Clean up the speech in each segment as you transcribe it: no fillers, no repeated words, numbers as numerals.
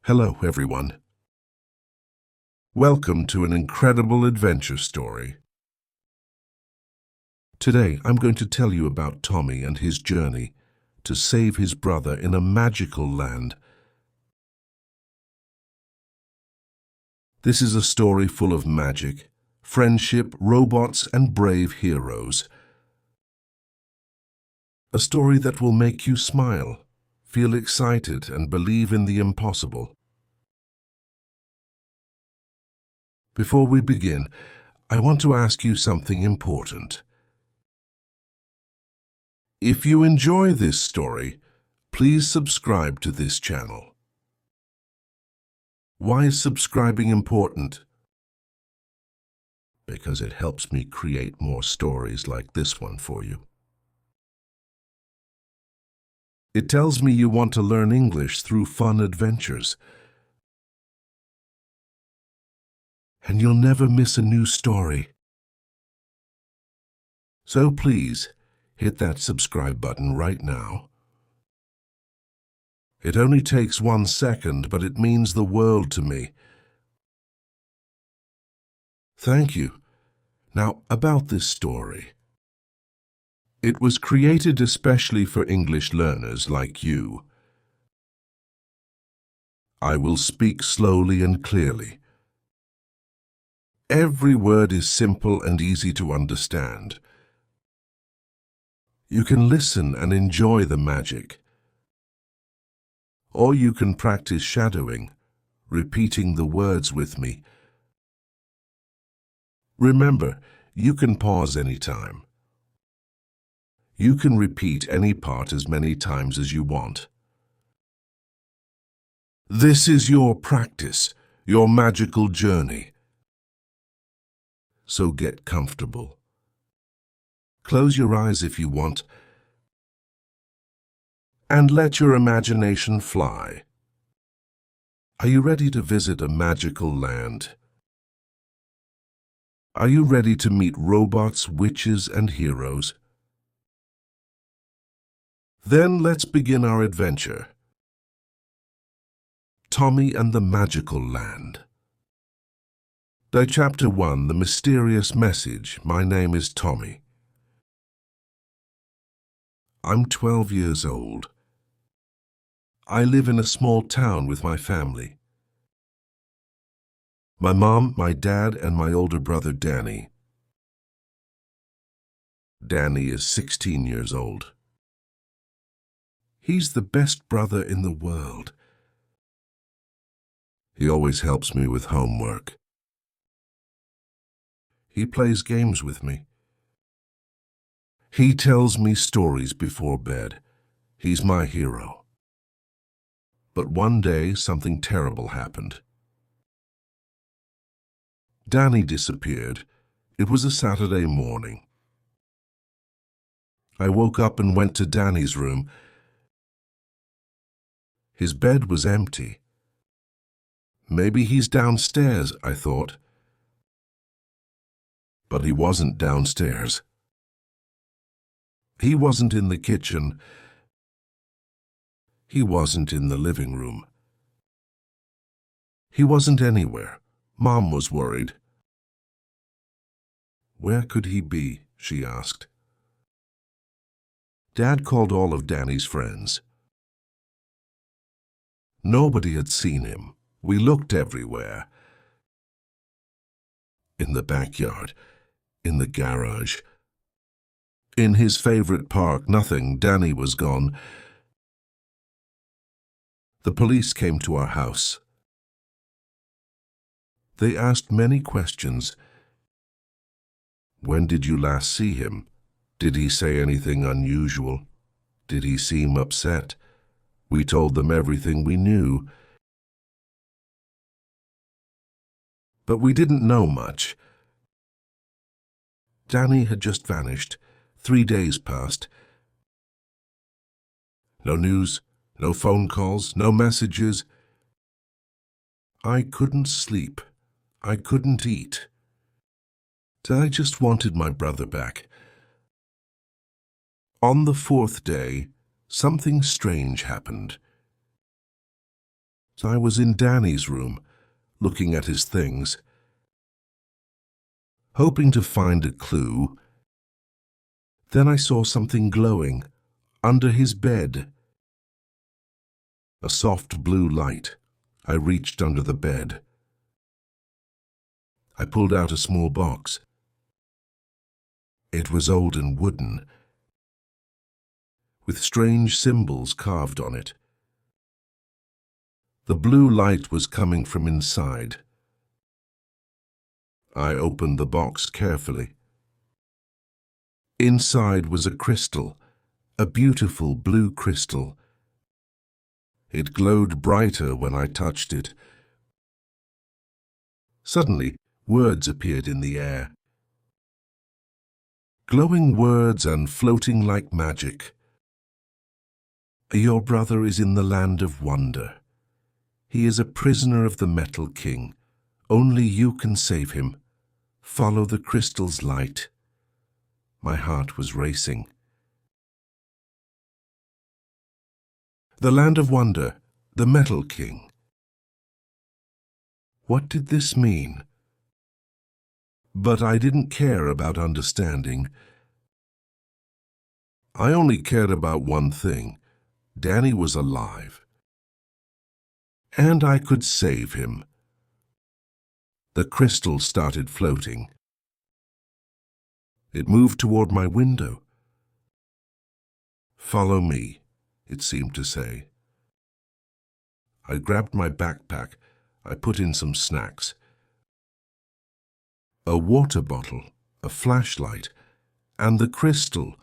Hello, everyone. Welcome to an incredible adventure story. Today, I'm going to tell you about Tommy and his journey to save his brother in a magical land. This is a story full of magic, friendship, robots, and brave heroes. A story that will make you smile, feel excited, and believe in the impossible. Before we begin, I want to ask you something important. If you enjoy this story, please subscribe to this channel. Why is subscribing important? Because it helps me create more stories like this one for you. It tells me you want to learn English through fun adventures. And you'll never miss a new story. So please, hit that subscribe button right now. It only takes 1 second, but it means the world to me. Thank you. Now, about this story. It was created especially for English learners like you. I will speak slowly and clearly. Every word is simple and easy to understand. You can listen and enjoy the magic. Or you can practice shadowing, repeating the words with me. Remember, you can pause anytime. You can repeat any part as many times as you want. This is your practice, your magical journey. So get comfortable. Close your eyes if you want, and let your imagination fly. Are you ready to visit a magical land? Are you ready to meet robots, witches, and heroes? Then let's begin our adventure. Tommy and the Magical Land. Chapter 1, The Mysterious Message. My name is Tommy. I'm 12 years old. I live in a small town with my family. My mom, my dad, and my older brother Danny. Danny is 16 years old. He's the best brother in the world. He always helps me with homework. He plays games with me. He tells me stories before bed. He's my hero. But one day, something terrible happened. Danny disappeared. It was a Saturday morning. I woke up and went to Danny's room. His bed was empty. Maybe he's downstairs, I thought. But he wasn't downstairs. He wasn't in the kitchen. He wasn't in the living room. He wasn't anywhere. Mom was worried. Where could he be? She asked. Dad called all of Danny's friends. Nobody had seen him. We looked everywhere. In the backyard, in the garage, in his favorite park, nothing. Danny was gone. The police came to our house. They asked many questions. When did you last see him? Did he say anything unusual? Did he seem upset? We told them everything we knew. But we didn't know much. Danny had just vanished. 3 days passed. No news, no phone calls, no messages. I couldn't sleep. I couldn't eat. I just wanted my brother back. On the 4th day, something strange happened. So I was in Danny's room, looking at his things, hoping to find a clue. Then I saw something glowing under his bed. A soft blue light. I reached under the bed. I pulled out a small box. It was old and wooden, with strange symbols carved on it. The blue light was coming from inside. I opened the box carefully. Inside was a crystal, a beautiful blue crystal. It glowed brighter when I touched it. Suddenly, words appeared in the air. Glowing words and floating like magic. Your brother is in the land of wonder. He is a prisoner of the Metal King. Only you can save him. Follow the crystal's light. My heart was racing. The land of wonder, the Metal King. What did this mean? But I didn't care about understanding. I only cared about one thing. Danny was alive. And I could save him. The crystal started floating. It moved toward my window. Follow me, it seemed to say. I grabbed my backpack. I put in some snacks. A water bottle, a flashlight, and the crystal.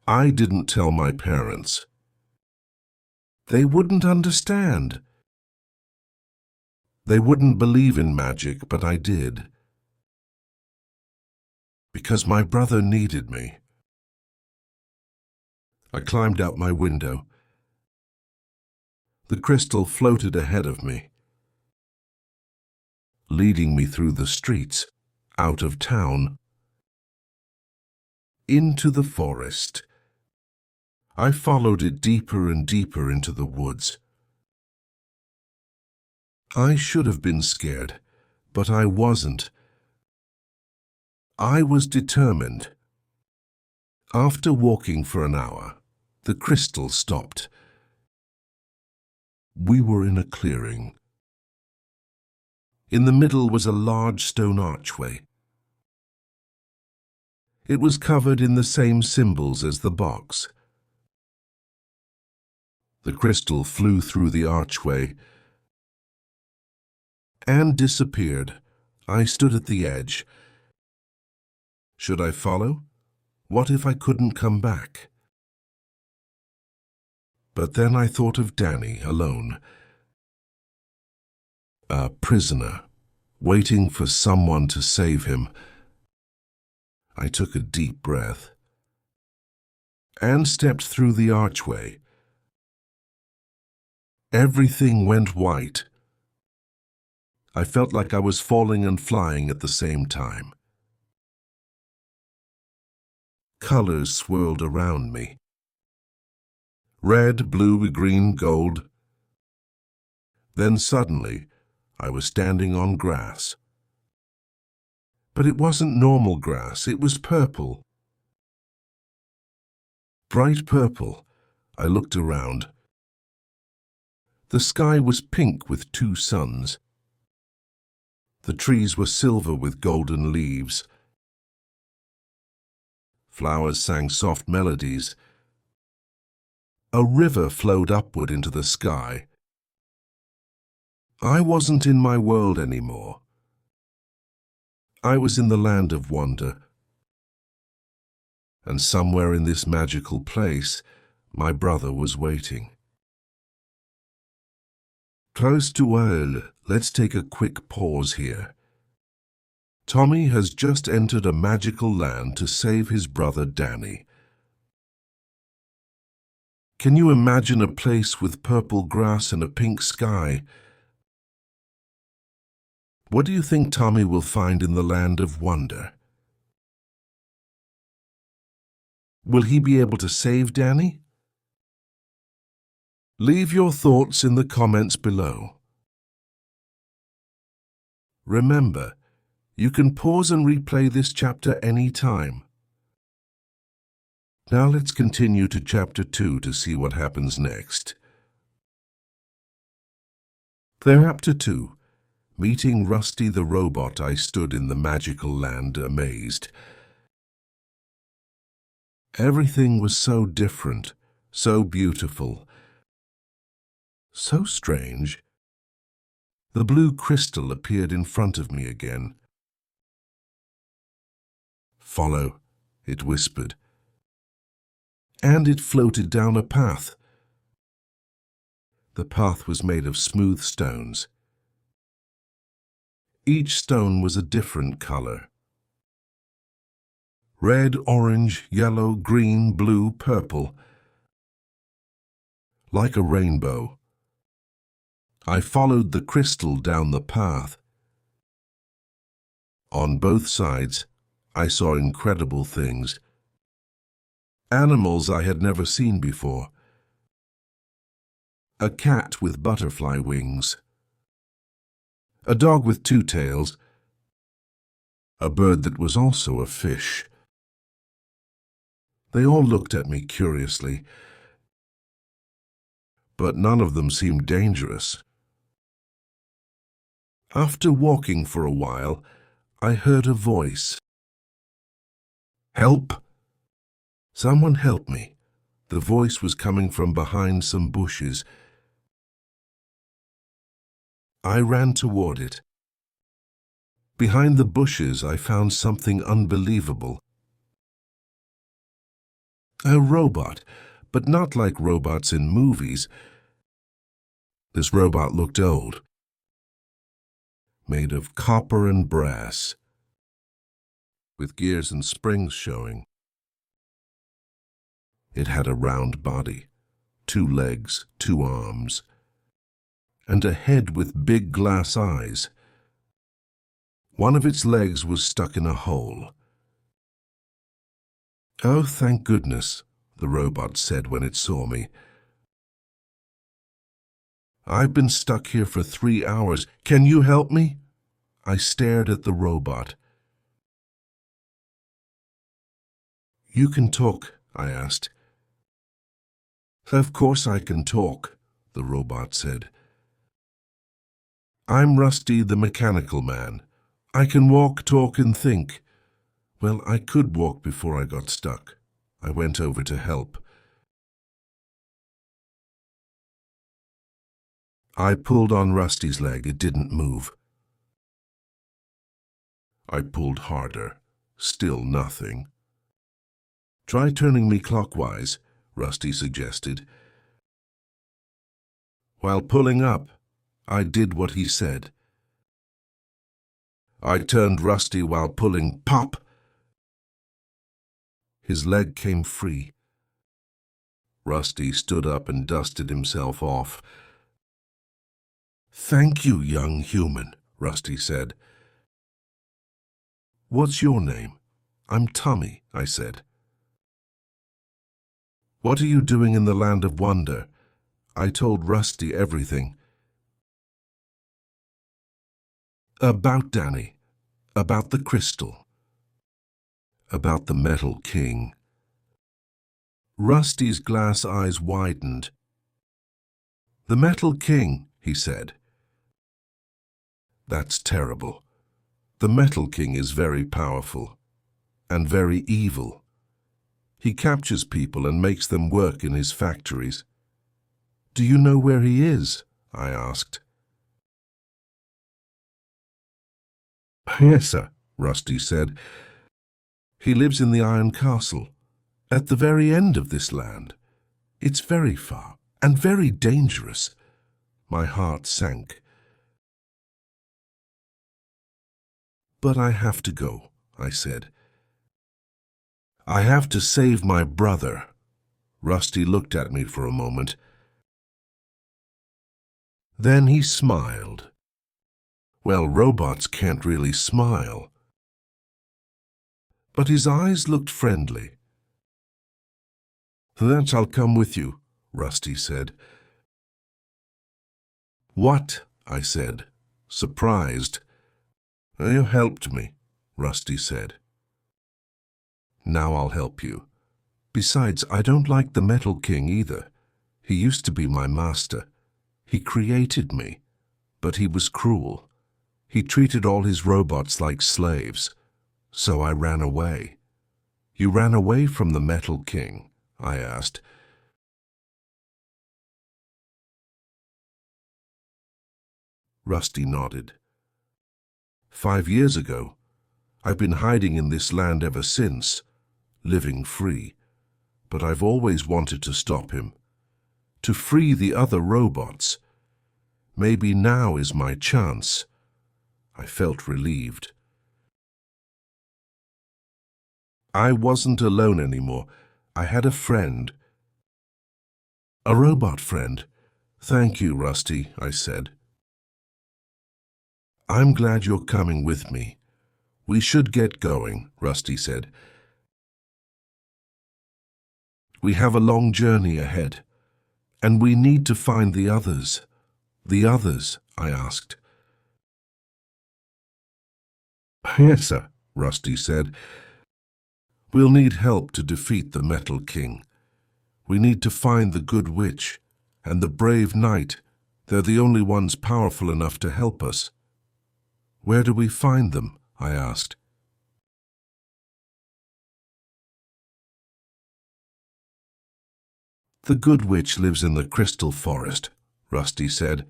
I didn't tell my parents. They wouldn't understand. They wouldn't believe in magic, but I did. Because my brother needed me. I climbed out my window. The crystal floated ahead of me, leading me through the streets, out of town, into the forest. I followed it deeper and deeper into the woods. I should have been scared, but I wasn't. I was determined. After walking for an hour, the crystal stopped. We were in a clearing. In the middle was a large stone archway. It was covered in the same symbols as the box. The crystal flew through the archway and disappeared. I stood at the edge. Should I follow? What if I couldn't come back? But then I thought of Danny alone. A prisoner, waiting for someone to save him. I took a deep breath and stepped through the archway. Everything went white. I felt like I was falling and flying at the same time. Colors swirled around me. Red, blue, green, gold. Then suddenly, I was standing on grass. But it wasn't normal grass, it was purple. Bright purple. I looked around. The sky was pink with two suns. The trees were silver with golden leaves. Flowers sang soft melodies. A river flowed upward into the sky. I wasn't in my world anymore. I was in the land of wonder. And somewhere in this magical place, my brother was waiting. Close to Well, let's take a quick pause here. Tommy has just entered a magical land to save his brother Danny. Can you imagine a place with purple grass and a pink sky? What do you think Tommy will find in the land of wonder? Will he be able to save Danny? Leave your thoughts in the comments below. Remember, you can pause and replay this chapter any time. Now let's continue to chapter 2 to see what happens next. Chapter 2. Meeting Rusty the robot. I stood in the magical land amazed. Everything was so different, so beautiful, so strange. The blue crystal appeared in front of me again. "Follow," it whispered. And it floated down a path. The path was made of smooth stones. Each stone was a different color. Red, orange, yellow, green, blue, purple. Like a rainbow. I followed the crystal down the path. On both sides, I saw incredible things. Animals I had never seen before. A cat with butterfly wings. A dog with 2 tails. A bird that was also a fish. They all looked at me curiously, but none of them seemed dangerous. After walking for a while, I heard a voice. "Help! Someone help me." The voice was coming from behind some bushes. I ran toward it. Behind the bushes, I found something unbelievable. A robot, but not like robots in movies. This robot looked old, made of copper and brass, with gears and springs showing. It had a round body, 2 legs, 2 arms, and a head with big glass eyes. One of its legs was stuck in a hole. "Oh, thank goodness," the robot said when it saw me. "I've been stuck here for 3 hours. Can you help me?" I stared at the robot. "You can talk?" I asked. "Of course I can talk," the robot said. "I'm Rusty the Mechanical Man. I can walk, talk, and think. Well, I could walk before I got stuck. I went over to help. I pulled on Rusty's leg. It didn't move. I pulled harder. Still nothing. "Try turning me clockwise," Rusty suggested. While pulling up, I did what he said. I turned Rusty while pulling. Pop! His leg came free. Rusty stood up and dusted himself off. "Thank you, young human," Rusty said. "What's your name?" "I'm Tommy," I said. "What are you doing in the Land of Wonder?" I told Rusty everything. About Danny, about the crystal, about the Metal King. Rusty's glass eyes widened. "The Metal King," he said. "That's terrible. The Metal King is very powerful and very evil. He captures people and makes them work in his factories." "Do you know where he is?" I asked. "Yes, sir," Rusty said. "He lives in the Iron Castle, at the very end of this land. It's very far and very dangerous." My heart sank. "But I have to go," I said. "I have to save my brother." Rusty looked at me for a moment. Then he smiled. Well, robots can't really smile. But his eyes looked friendly. "Then I'll come with you," Rusty said. "What?" I said, surprised. "You helped me," Rusty said. "Now I'll help you. Besides, I don't like the Metal King either. He used to be my master. He created me, but he was cruel. He treated all his robots like slaves. So I ran away." "You ran away from the Metal King?" I asked. Rusty nodded. 5 years ago. I've been hiding in this land ever since, living free. But I've always wanted to stop him, to free the other robots. Maybe now is my chance. I felt relieved. I wasn't alone anymore. I had a friend. A robot friend. "Thank you, Rusty," I said. "I'm glad you're coming with me. We should get going," Rusty said. "We have a long journey ahead, and we need to find the others." "The others?" I asked. "Yes, sir," Rusty said. "We'll need help to defeat the Metal King. We need to find the Good Witch and the Brave Knight. They're the only ones powerful enough to help us." "Where do we find them?" I asked. "The Good Witch lives in the Crystal Forest," Rusty said.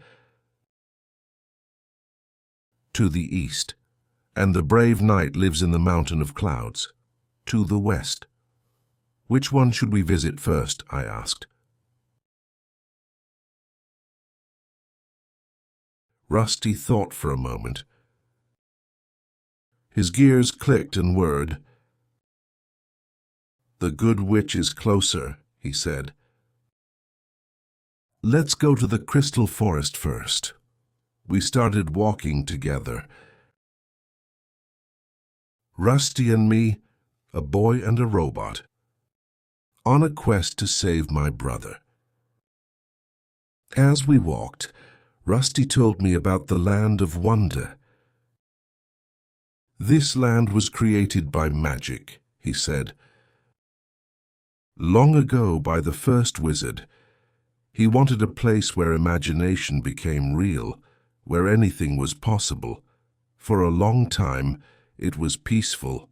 "To the east. And the Brave Knight lives in the Mountain of Clouds, to the west." "Which one should we visit first?" I asked. Rusty thought for a moment. His gears clicked and whirred. "The Good Witch is closer," he said. "Let's go to the Crystal Forest first." We started walking together. Rusty and me, a boy and a robot, on a quest to save my brother. As we walked, Rusty told me about the Land of Wonder. "This land was created by magic," he said. "Long ago by the first wizard. He wanted a place where imagination became real, where anything was possible. For a long time, it was peaceful.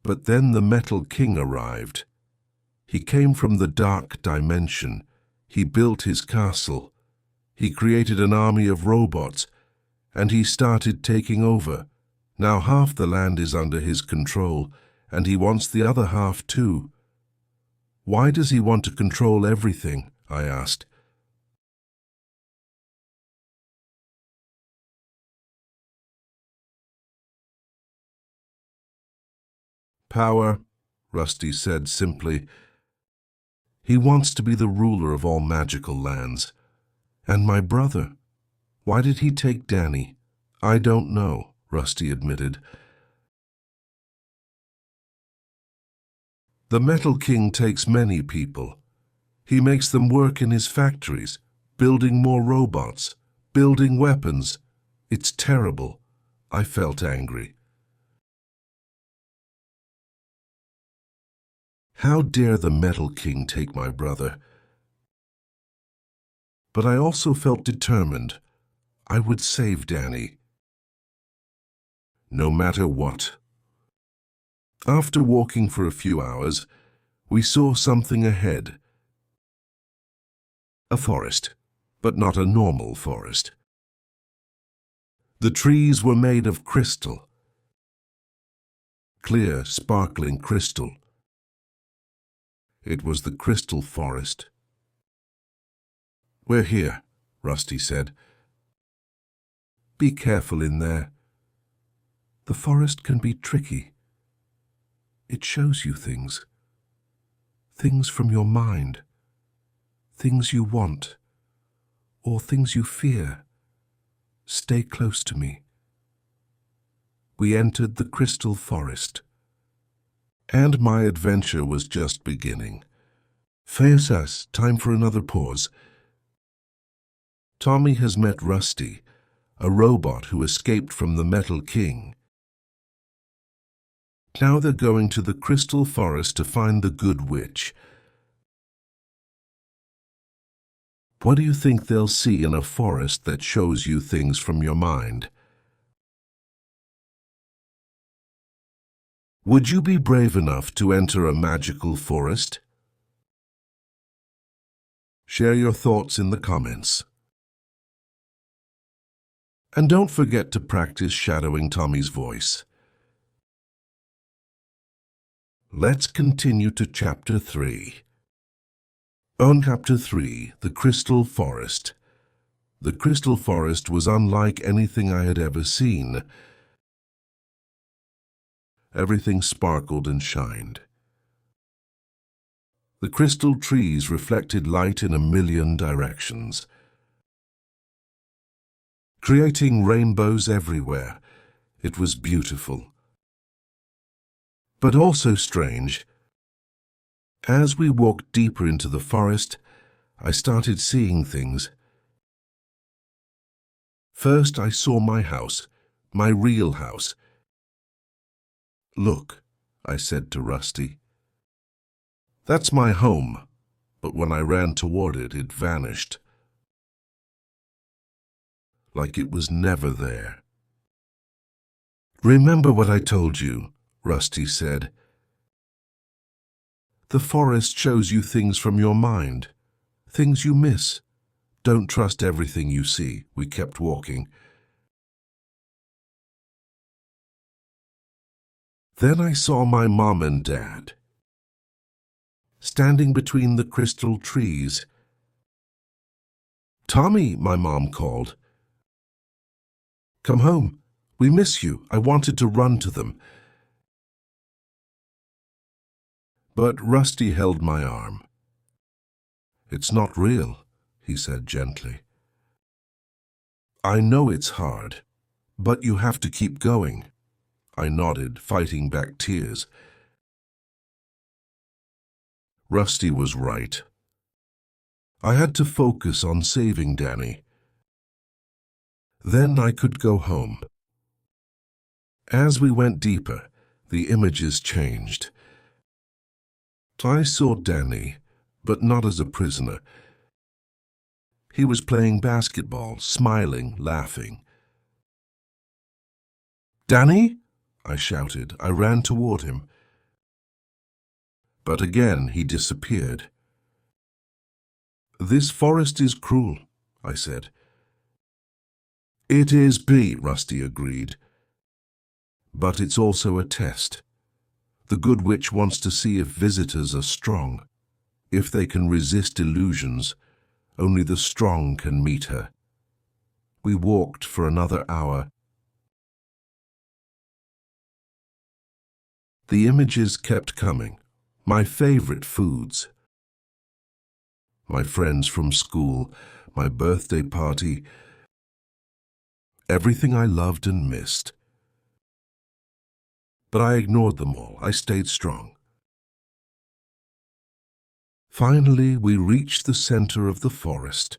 But then the Metal King arrived. He came from the dark dimension. He built his castle. He created an army of robots, and he started taking over. Now half the land is under his control, and he wants the other half too." "Why does he want to control everything?" I asked. "Power," Rusty said simply. "He wants to be the ruler of all magical lands. And my brother, why did he take Danny?" "I don't know," Rusty admitted. "The Metal King takes many people. He makes them work in his factories, building more robots, building weapons. It's terrible." I felt angry. How dare the Metal King take my brother? But I also felt determined. I would save Danny, no matter what. After walking for a few hours, we saw something ahead. A forest, but not a normal forest. The trees were made of crystal. Clear, sparkling crystal. It was the Crystal Forest. "We're here," Rusty said. "Be careful in there. The forest can be tricky. It shows you things. Things from your mind. Things you want. Or things you fear. Stay close to me." We entered the Crystal Forest. And my adventure was just beginning. Feusas, time for another pause. Tommy has met Rusty, a robot who escaped from the Metal King. Now they're going to the Crystal Forest to find the Good Witch. What do you think they'll see in a forest that shows you things from your mind? Would you be brave enough to enter a magical forest? Share your thoughts in the comments. And don't forget to practice shadowing Tommy's voice. Let's continue to Chapter 3. On Chapter 3, the Crystal Forest. The Crystal Forest was unlike anything I had ever seen. Everything sparkled and shined. The crystal trees reflected light in a million directions, creating rainbows everywhere. It was beautiful, but also strange. As we walked deeper into the forest, I started seeing things. First, I saw my house, my real house. "Look," I said to Rusty. "That's my home," but when I ran toward it, it vanished. Like it was never there. "Remember what I told you," Rusty said. "The forest shows you things from your mind, things you miss. Don't trust everything you see." We kept walking. Then I saw my mom and dad, standing between the crystal trees. "Tommy," my mom called. "Come home. We miss you." I wanted to run to them, but Rusty held my arm. "It's not real," he said gently. "I know it's hard, but you have to keep going." I nodded, fighting back tears. Rusty was right. I had to focus on saving Danny. Then I could go home. As we went deeper, the images changed. I saw Danny, but not as a prisoner. He was playing basketball, smiling, laughing. "Danny!" I shouted. I ran toward him. But again he disappeared. "This forest is cruel," I said. "It is, Rusty agreed. "But it's also a test. The Good Witch wants to see if visitors are strong. If they can resist illusions, only the strong can meet her." We walked for another hour. The images kept coming. My favorite foods. My friends from school, my birthday party. Everything I loved and missed. But I ignored them all. I stayed strong. Finally, we reached the center of the forest.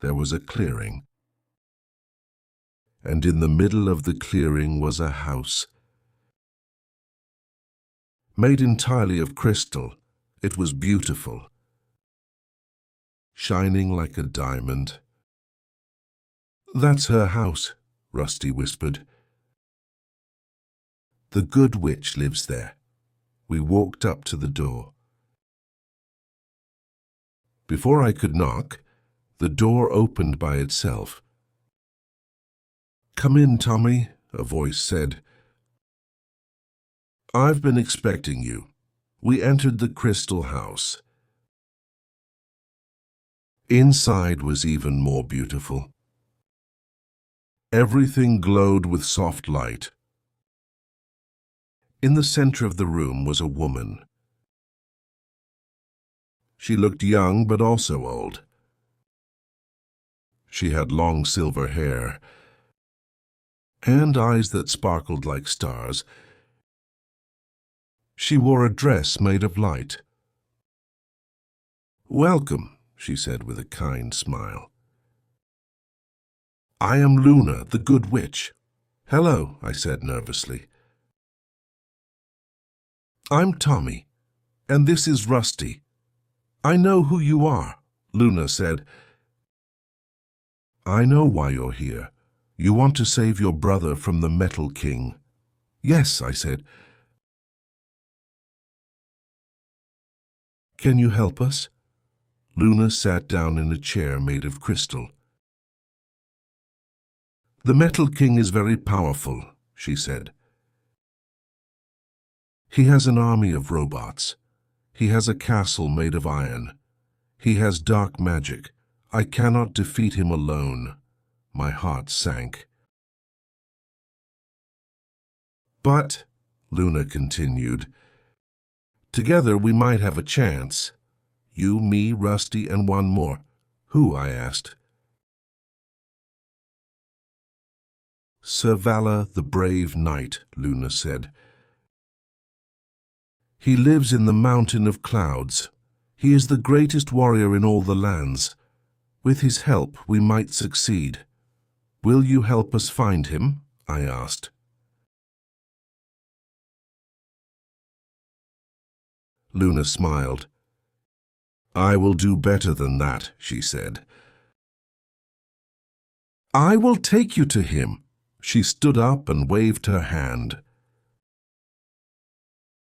There was a clearing. And in the middle of the clearing was a house. Made entirely of crystal, it was beautiful, shining like a diamond. "That's her house," Rusty whispered. "The Good Witch lives there." We walked up to the door. Before I could knock, the door opened by itself. "Come in, Tommy," a voice said. "I've been expecting you." We entered the crystal house. Inside was even more beautiful. Everything glowed with soft light. In the center of the room was a woman. She looked young but also old. She had long silver hair and eyes that sparkled like stars. She wore a dress made of light. "Welcome," she said with a kind smile. I am Luna, the Good Witch. Hello, I said nervously. I'm Tommy, and this is Rusty. I know who you are, Luna said. I know why you're here. You want to save your brother from the Metal King. Yes, I said. Can you help us? Luna sat down in a chair made of crystal. The Metal King is very powerful, she said. He has an army of robots. He has a castle made of iron. He has dark magic. I cannot defeat him alone. My heart sank. But, Luna continued, together we might have a chance. You, me, Rusty, and one more. Who? I asked. Sir Valor, the brave knight, Luna said. He lives in the mountain of clouds. He is the greatest warrior in all the lands. With his help, we might succeed. Will you help us find him? I asked. Luna smiled. I will do better than that, she said. I will take you to him. She stood up and waved her hand.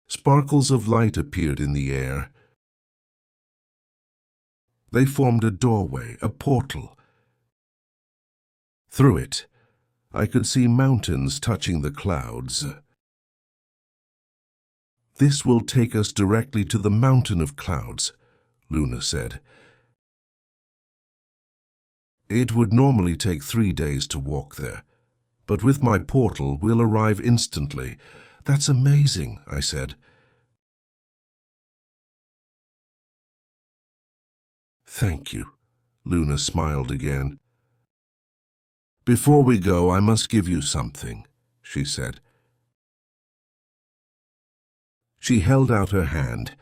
Sparkles of light appeared in the air. They formed a doorway, a portal. Through it, I could see mountains touching the clouds. This will take us directly to the mountain of clouds, Luna said. It would normally take 3 days to walk there, but with my portal we'll arrive instantly. That's amazing, I said. Thank you, Luna smiled again. Before we go, I must give you something, she said. She held out her hand.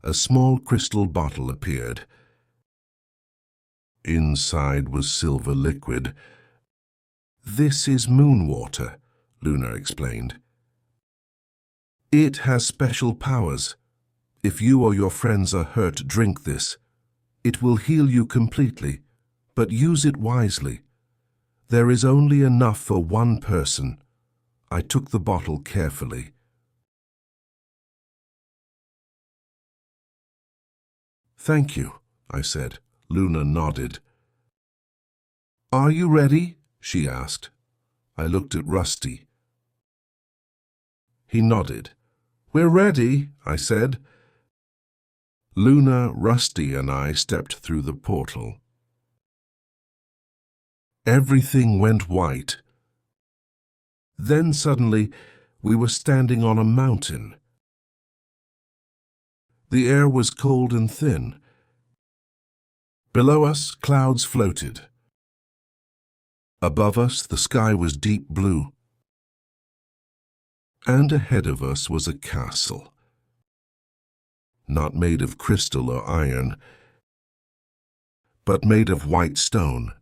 A small crystal bottle appeared. Inside was silver liquid. This is moon water, Luna explained. It has special powers. If you or your friends are hurt, drink this. It will heal you completely, but use it wisely. There is only enough for one person. I took the bottle carefully. Thank you, I said. Luna nodded. Are you ready? She asked. I looked at Rusty. He nodded. We're ready, I said. Luna, Rusty, and I stepped through the portal. Everything went white. Then suddenly, we were standing on a mountain. The air was cold and thin. Below us, clouds floated. Above us, the sky was deep blue. And ahead of us was a castle. Not made of crystal or iron, but made of white stone.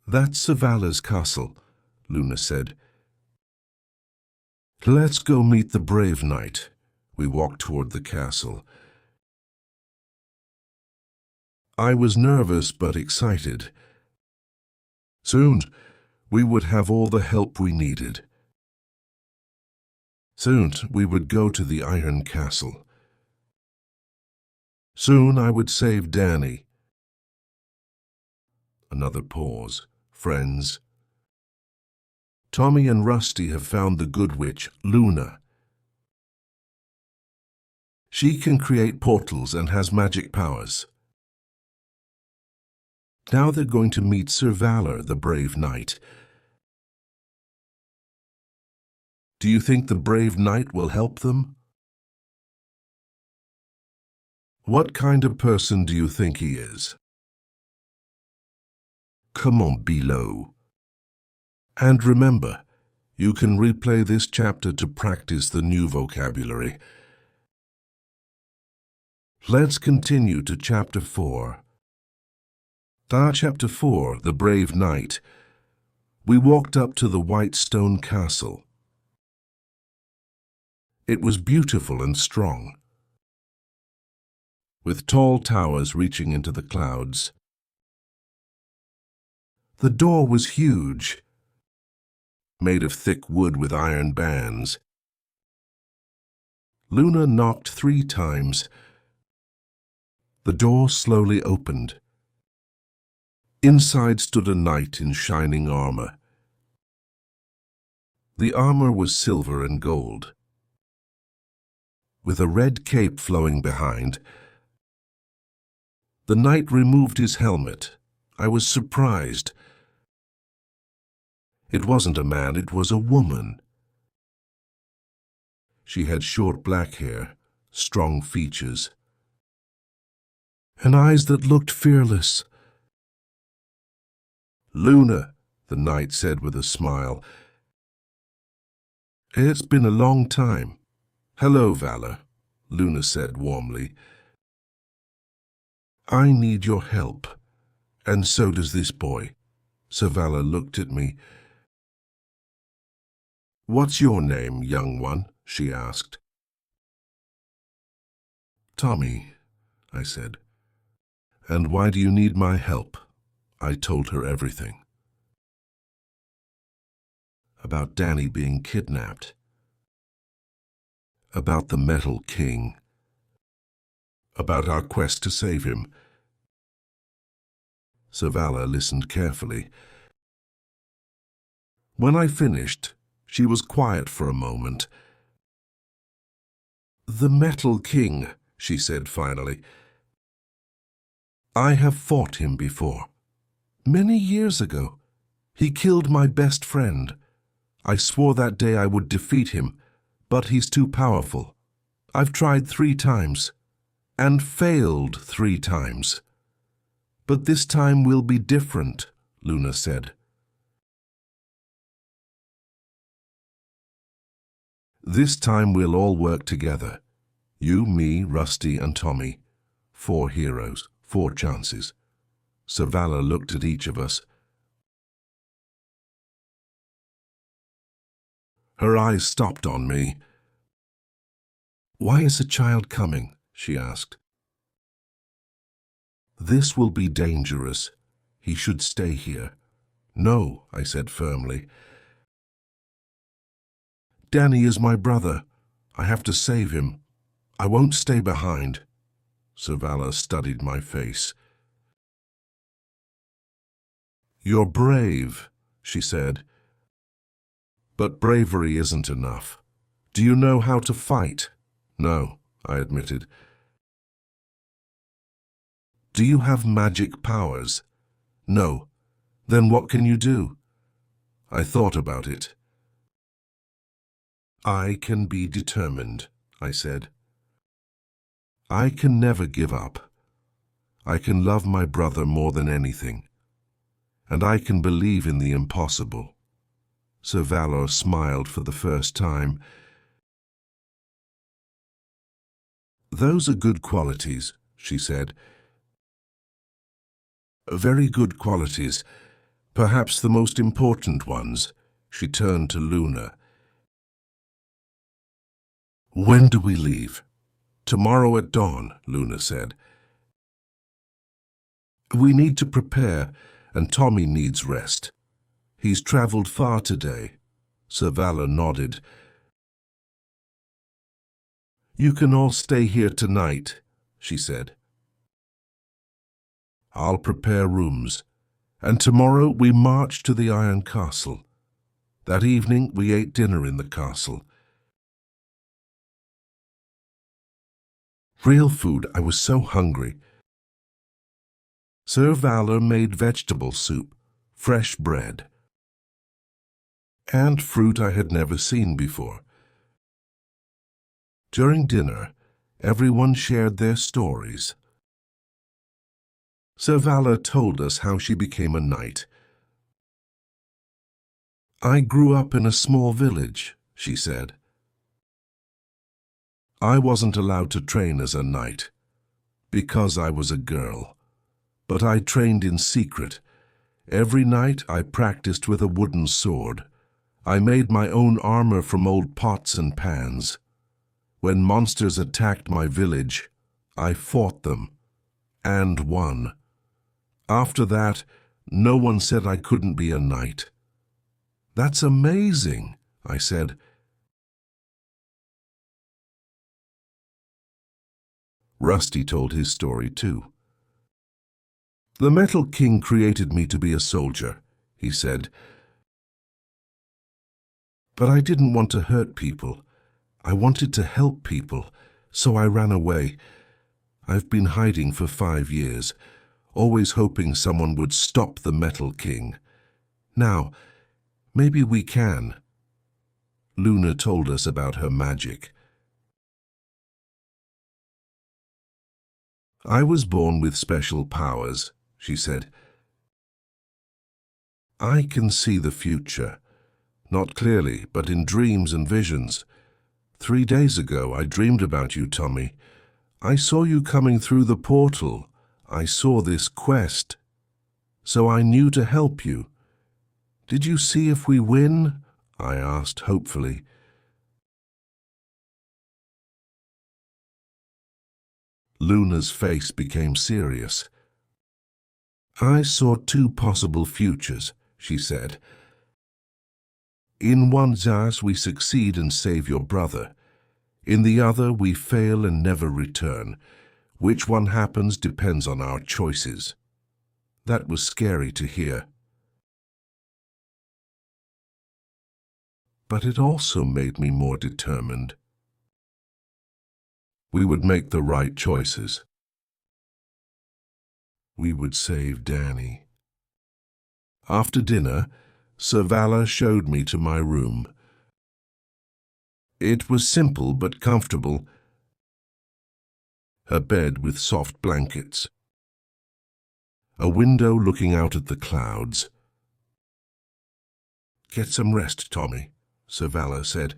That's Sir Valor's castle, Luna said. Let's go meet the brave knight. We walked toward the castle. I was nervous but excited. Soon, we would have all the help we needed. Soon, we would go to the Iron Castle. Soon, I would save Danny. Another pause. Friends. Tommy and Rusty have found the good witch, Luna. She can create portals and has magic powers. Now they're going to meet Sir Valor, the brave knight. Do you think the brave knight will help them? What kind of person do you think he is? Come on, below. And remember, you can replay this chapter to practice the new vocabulary. Let's continue to Chapter 4. Chapter 4, The Brave Knight. We walked up to the white stone castle. It was beautiful and strong, with tall towers reaching into the clouds. The door was huge, made of thick wood with iron bands. Luna knocked 3 times. The door slowly opened. Inside stood a knight in shining armor. The armor was silver and gold, with a red cape flowing behind. The knight removed his helmet. I was surprised. It wasn't a man, it was a woman. She had short black hair, strong features, and eyes that looked fearless. "Luna," the knight said with a smile. "It's been a long time." "Hello, Valor," Luna said warmly. "I need your help, and so does this boy." Sir Valor looked at me. "What's your name, young one?" she asked. "Tommy," I said. "And why do you need my help?" I told her everything. About Danny being kidnapped. About the Metal King. About our quest to save him. Sir Valor listened carefully. When I finished, she was quiet for a moment. "The Metal King," she said finally. "I have fought him before. Many years ago. He killed my best friend. I swore that day I would defeat him, but he's too powerful. I've tried 3 times, and failed 3 times. But this time will be different," Luna said. "This time we'll all work together. You, me, Rusty, and Tommy. 4 heroes, 4 chances." Sir Valor looked at each of us. Her eyes stopped on me. "Why is a child coming?" she asked. "This will be dangerous. He should stay here." "No," I said firmly. "Danny is my brother. I have to save him. I won't stay behind." Sir Valor studied my face. "You're brave," she said. "But bravery isn't enough. Do you know how to fight?" "No," I admitted. "Do you have magic powers?" "No." "Then what can you do?" I thought about it. "I can be determined," I said. "I can never give up. I can love my brother more than anything. And I can believe in the impossible." Sir Valor smiled for the first time. "Those are good qualities," she said. "Very good qualities. Perhaps the most important ones." She turned to Luna. "When do we leave?" "Tomorrow at dawn," Luna said. "We need to prepare, and Tommy needs rest. He's traveled far today." Sir Valor nodded. "You can all stay here tonight," she said. "I'll prepare rooms, and tomorrow we march to the Iron Castle. That evening we ate dinner in the castle. Real food, I was so hungry. Sir Valor made vegetable soup, fresh bread, and fruit I had never seen before. During dinner, everyone shared their stories. Sir Valor told us how she became a knight. "I grew up in a small village," she said. "I wasn't allowed to train as a knight. Because I was a girl. But I trained in secret. Every night I practiced with a wooden sword. I made my own armor from old pots and pans. When monsters attacked my village, I fought them, and won. After that, no one said I couldn't be a knight. That's amazing, I said. Rusty told his story too. The Metal King created me to be a soldier, he said. But I didn't want to hurt people. I wanted to help people, so I ran away. I've been hiding for 5 years, always hoping someone would stop the Metal King. Now, maybe we can. Luna told us about her magic. I was born with special powers, she said. I can see the future. Not clearly, but in dreams and visions. 3 days ago, I dreamed about you, Tommy. I saw you coming through the portal. I saw this quest. So I knew to help you. Did you see if we win? I asked hopefully. Luna's face became serious. I saw 2 possible futures, she said. In one Zaz we succeed and save your brother. In the other we fail and never return. Which one happens depends on our choices. That was scary to hear. But it also made me more determined. We would make the right choices. We would save Danny. After dinner, Sir Valor showed me to my room. It was simple but comfortable. A bed with soft blankets. A window looking out at the clouds. Get some rest, Tommy, Sir Valor said.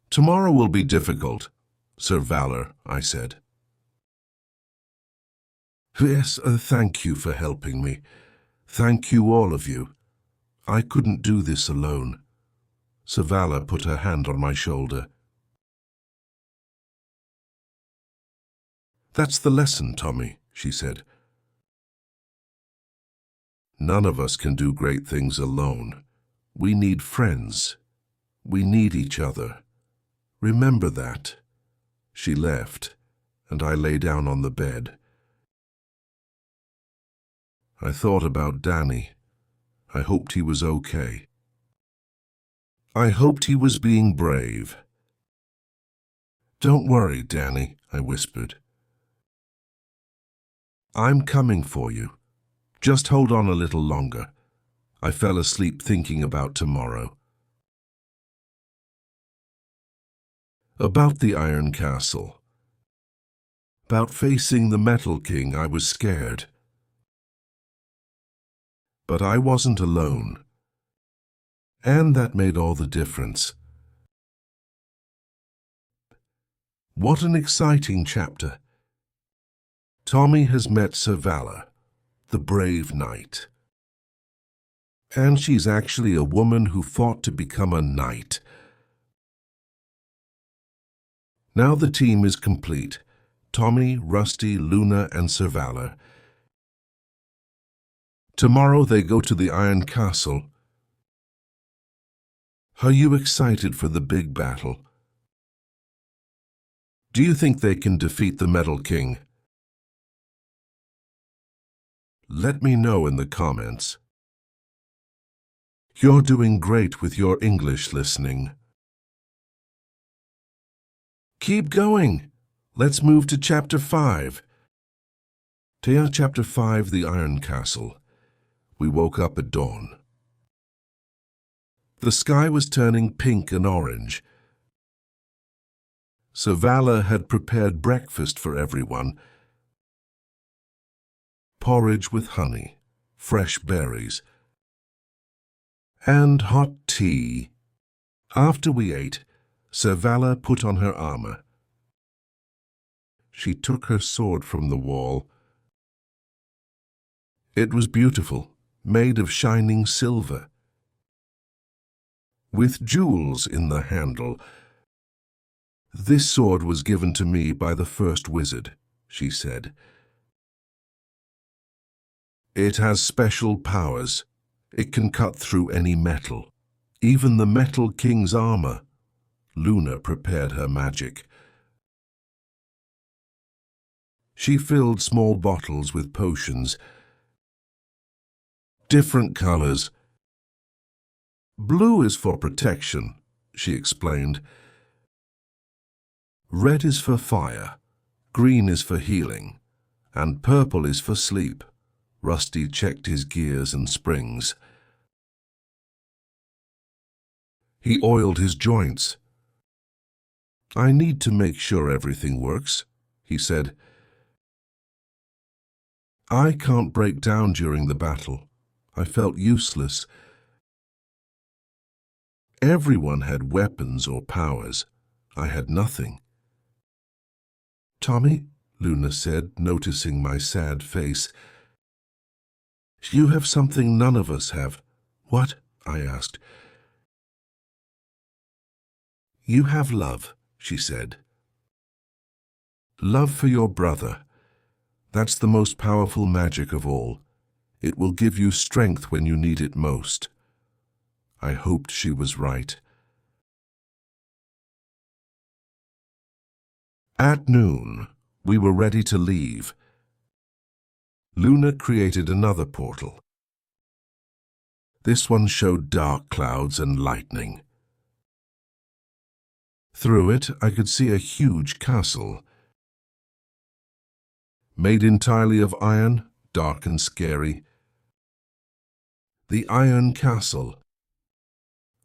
Tomorrow will be difficult, Sir Valor, I said. Yes, thank you for helping me. Thank you, all of you. I couldn't do this alone. Sir Valor put her hand on my shoulder. That's the lesson, Tommy, she said. None of us can do great things alone. We need friends. We need each other. Remember that. She left, and I lay down on the bed. I thought about Danny. I hoped he was okay. I hoped he was being brave. Don't worry, Danny, I whispered. I'm coming for you. Just hold on a little longer. I fell asleep thinking about tomorrow. About the Iron Castle. About facing the Metal King, I was scared. But I wasn't alone. And that made all the difference. What an exciting chapter. Tommy has met Sir Valor, the brave knight. And she's actually a woman who fought to become a knight. Now the team is complete. Tommy, Rusty, Luna, and Sir Valor. Tomorrow they go to the Iron Castle. Are you excited for the big battle? Do you think they can defeat the Metal King? Let me know in the comments. You're doing great with your English listening. Keep going. Let's move to Chapter 5. Chapter 5, The Iron Castle. We woke up at dawn. The sky was turning pink and orange. Sir Valor had prepared breakfast for everyone. Porridge with honey, fresh berries, and hot tea. After we ate, Sir Valor put on her armor. She took her sword from the wall. It was beautiful, made of shining silver, with jewels in the handle. "This sword was given to me by the first wizard," she said. "It has special powers. It can cut through any metal, even the Metal King's armor." Luna prepared her magic. She filled small bottles with potions, different colors. "Blue is for protection," she explained. "Red is for fire, green is for healing, and purple is for sleep." Rusty checked his gears and springs. He oiled his joints. "I need to make sure everything works," he said. "I can't break down during the battle. I felt useless. Everyone had weapons or powers. I had nothing." "Tommy," Luna said, noticing my sad face, "you have something none of us have." "What?" I asked. "You have love," she said. "Love for your brother. That's the most powerful magic of all. It will give you strength when you need it most." I hoped she was right. At noon, we were ready to leave. Luna created another portal. This one showed dark clouds and lightning. Through it, I could see a huge castle, made entirely of iron, dark and scary. The Iron Castle.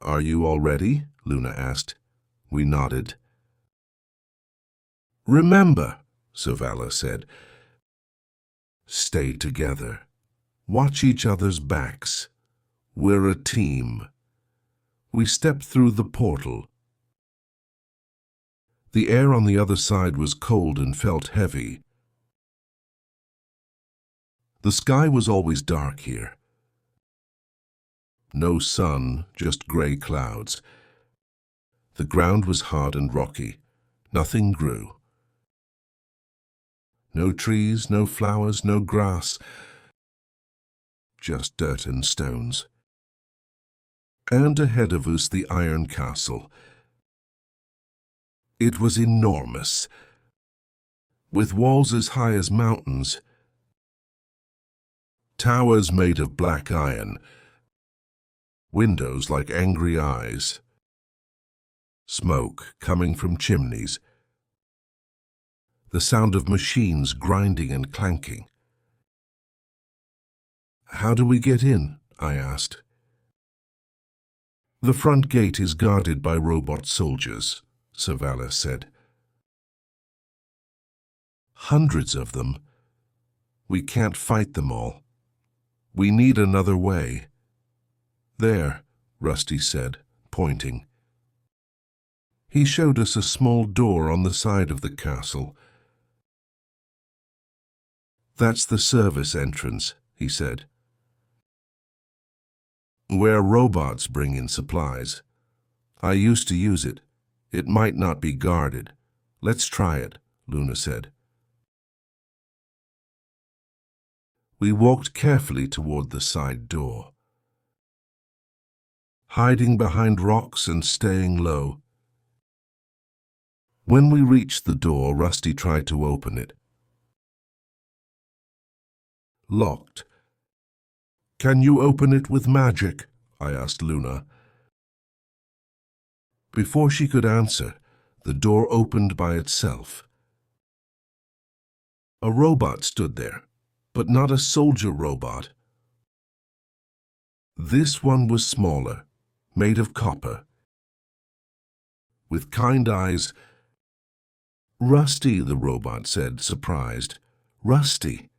"Are you all ready?" Luna asked. We nodded. "Remember," Savala said, "stay together. Watch each other's backs. We're a team." We stepped through the portal. The air on the other side was cold and felt heavy. The sky was always dark here. No sun, just gray clouds. The ground was hard and rocky. Nothing grew. No trees, no flowers, no grass. Just dirt and stones. And ahead of us, the Iron Castle. It was enormous, with walls as high as mountains. Towers made of black iron. Windows like angry eyes. Smoke coming from chimneys. The sound of machines grinding and clanking. "How do we get in?" I asked. "The front gate is guarded by robot soldiers," Savala said. "Hundreds of them. We can't fight them all. We need another way." "There," Rusty said, pointing. He showed us a small door on the side of the castle. "That's the service entrance," he said. "Where robots bring in supplies. I used to use it. It might not be guarded. Let's try it," Luna said. We walked carefully toward the side door, hiding behind rocks and staying low. When we reached the door, Rusty tried to open it. Locked. "Can you open it with magic?" I asked Luna. Before she could answer, the door opened by itself. A robot stood there, but not a soldier robot. This one was smaller, made of copper, with kind eyes. "Rusty," the robot said, surprised. "Rusty.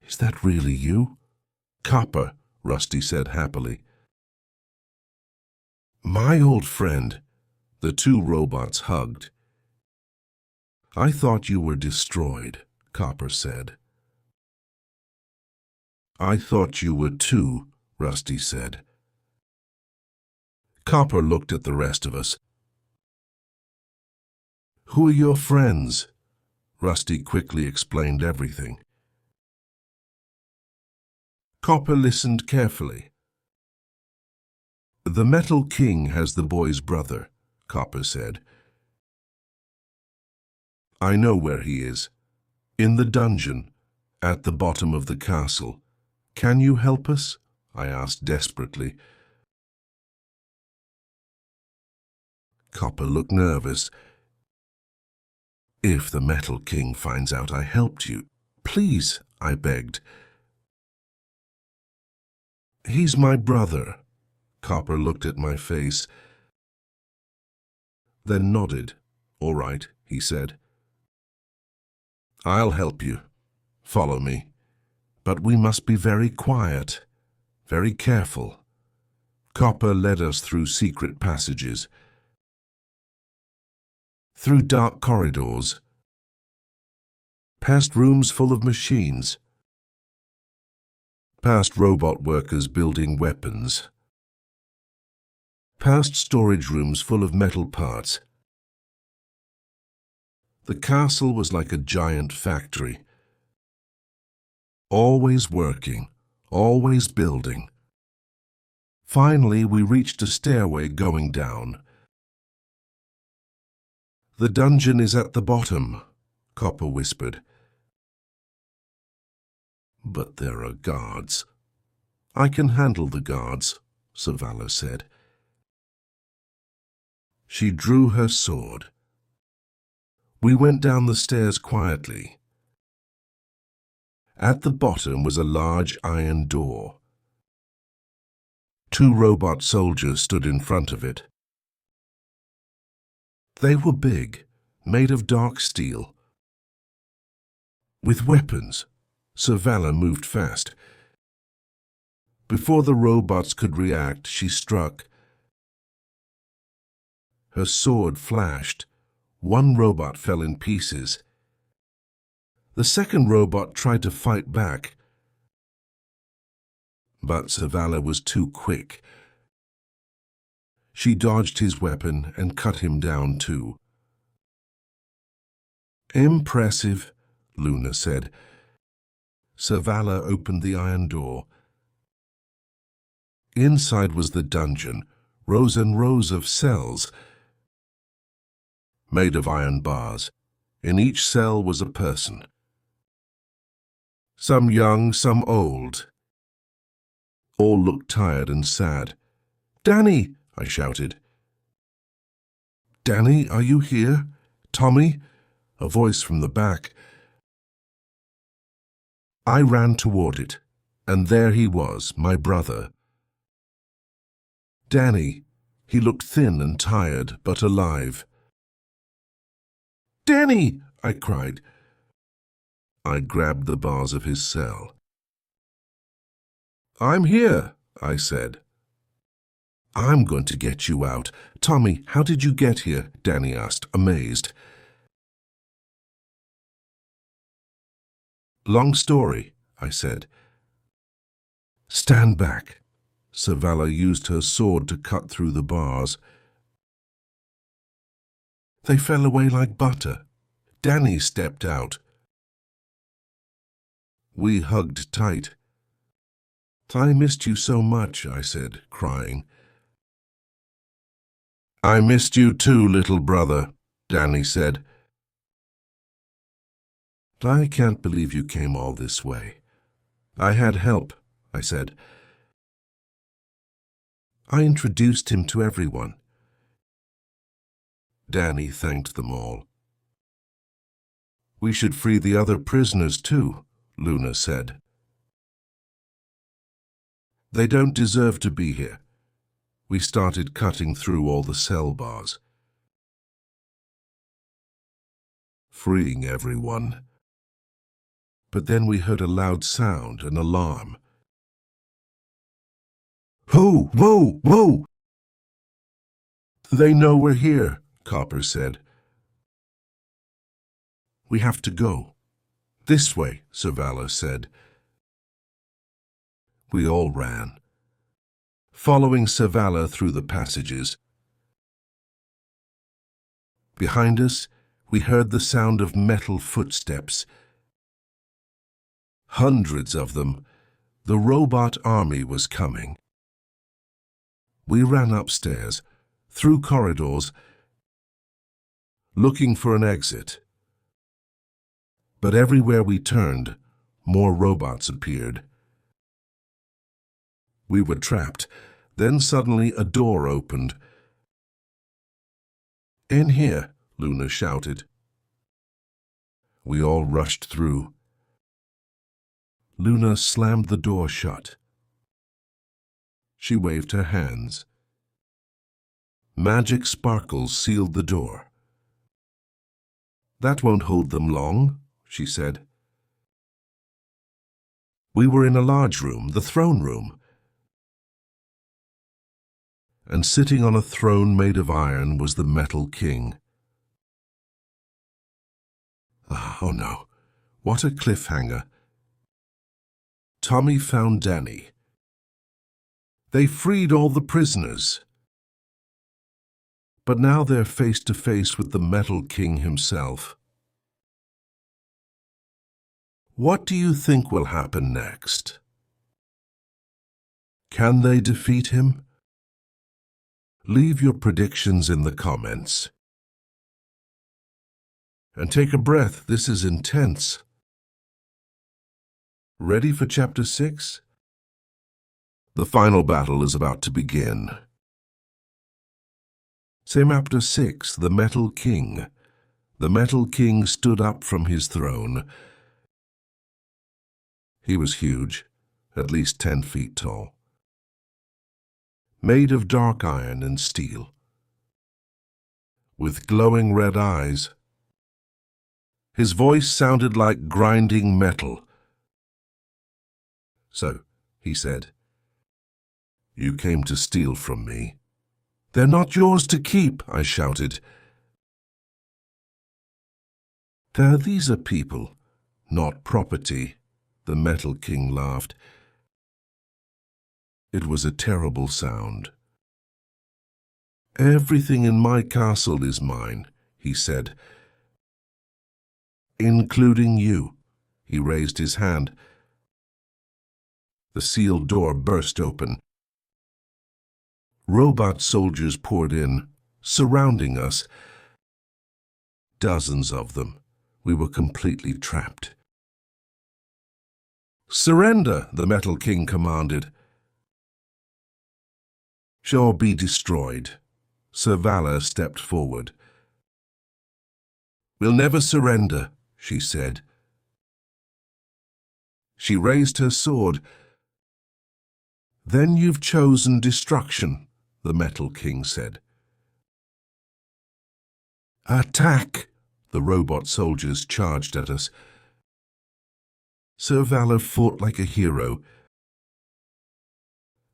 Is that really you?" "Copper," Rusty said happily. "My old friend." The two robots hugged. I thought you were destroyed, Copper said. I thought you were too, Rusty said. Copper looked at the rest of us. Who are your friends? Rusty quickly explained everything. Copper listened carefully. The Metal King has the boy's brother, Copper said. I know where he is. In the dungeon, at the bottom of the castle. Can you help us? I asked desperately. Copper looked nervous. If the Metal King finds out I helped you, please, I begged. He's my brother. Copper looked at my face, then nodded. All right, he said. I'll help you. Follow me. But we must be very quiet, very careful. Copper led us through secret passages, through dark corridors, past rooms full of machines, past robot workers building weapons, past storage rooms full of metal parts. The castle was like a giant factory, always working, always building. Finally, we reached a stairway going down. The dungeon is at the bottom, Copper whispered. But there are guards. I can handle the guards, Savala said. She drew her sword. We went down the stairs quietly. At the bottom was a large iron door. 2 robot soldiers stood in front of it. They were big, made of dark steel. With weapons, Savala moved fast. Before the robots could react, she struck. Her sword flashed. 1 robot fell in pieces. The second robot tried to fight back, but Savala was too quick. She dodged his weapon and cut him down too. Impressive, Luna said. Savala opened the iron door. Inside was the dungeon, rows and rows of cells, made of iron bars. In each cell was a person. Some young, some old. All looked tired and sad. Danny, I shouted. Danny, are you here? Tommy? A voice from the back. I ran toward it, and there he was, my brother. Danny. He looked thin and tired, but alive. Danny! I cried. I grabbed the bars of his cell. I'm here, I said. I'm going to get you out. Tommy, how did you get here? Danny asked, amazed. Long story, I said. Stand back. Savala used her sword to cut through the bars. They fell away like butter. Danny stepped out. We hugged tight. I missed you so much, I said, crying. I missed you too, little brother, Danny said. I can't believe you came all this way. I had help, I said. I introduced him to everyone. Danny thanked them all. We should free the other prisoners too, Luna said. They don't deserve to be here. We started cutting through all the cell bars. Freeing everyone. But then we heard a loud sound, an alarm. Whoa, whoa, whoa! They know we're here, Copper said. We have to go. This way, Servala said. We all ran, following Servala through the passages. Behind us, we heard the sound of metal footsteps. Hundreds of them. The robot army was coming. We ran upstairs, through corridors, looking for an exit. But everywhere we turned, more robots appeared. We were trapped. Then suddenly a door opened. "In here," Luna shouted. We all rushed through. Luna slammed the door shut. She waved her hands. Magic sparkles sealed the door. "That won't hold them long," she said. We were in a large room, the throne room. And sitting on a throne made of iron was the Metal King. Oh no, what a cliffhanger. Tommy found Danny. They freed all the prisoners. But now they're face to face with the Metal King himself. What do you think will happen next? Can they defeat him? Leave your predictions in the comments. And take a breath, this is intense. Ready for Chapter 6? The final battle is about to begin. Chapter 6, the Metal King. The Metal King stood up from his throne. He was huge, at least 10 feet tall. Made of dark iron and steel. With glowing red eyes. His voice sounded like grinding metal. "So," he said, "you came to steal from me." "They're not yours to keep," I shouted. These are people, not property," the Metal King laughed. It was a terrible sound. "Everything in my castle is mine," he said. "Including you." He raised his hand. The sealed door burst open. Robot soldiers poured in, surrounding us. Dozens of them. We were completely trapped. "Surrender," the Metal King commanded. "Shall be destroyed." Servala stepped forward. "We'll never surrender," she said. She raised her sword. "Then you've chosen destruction," the Metal King said. "Attack!" The robot soldiers charged at us. Servala fought like a hero.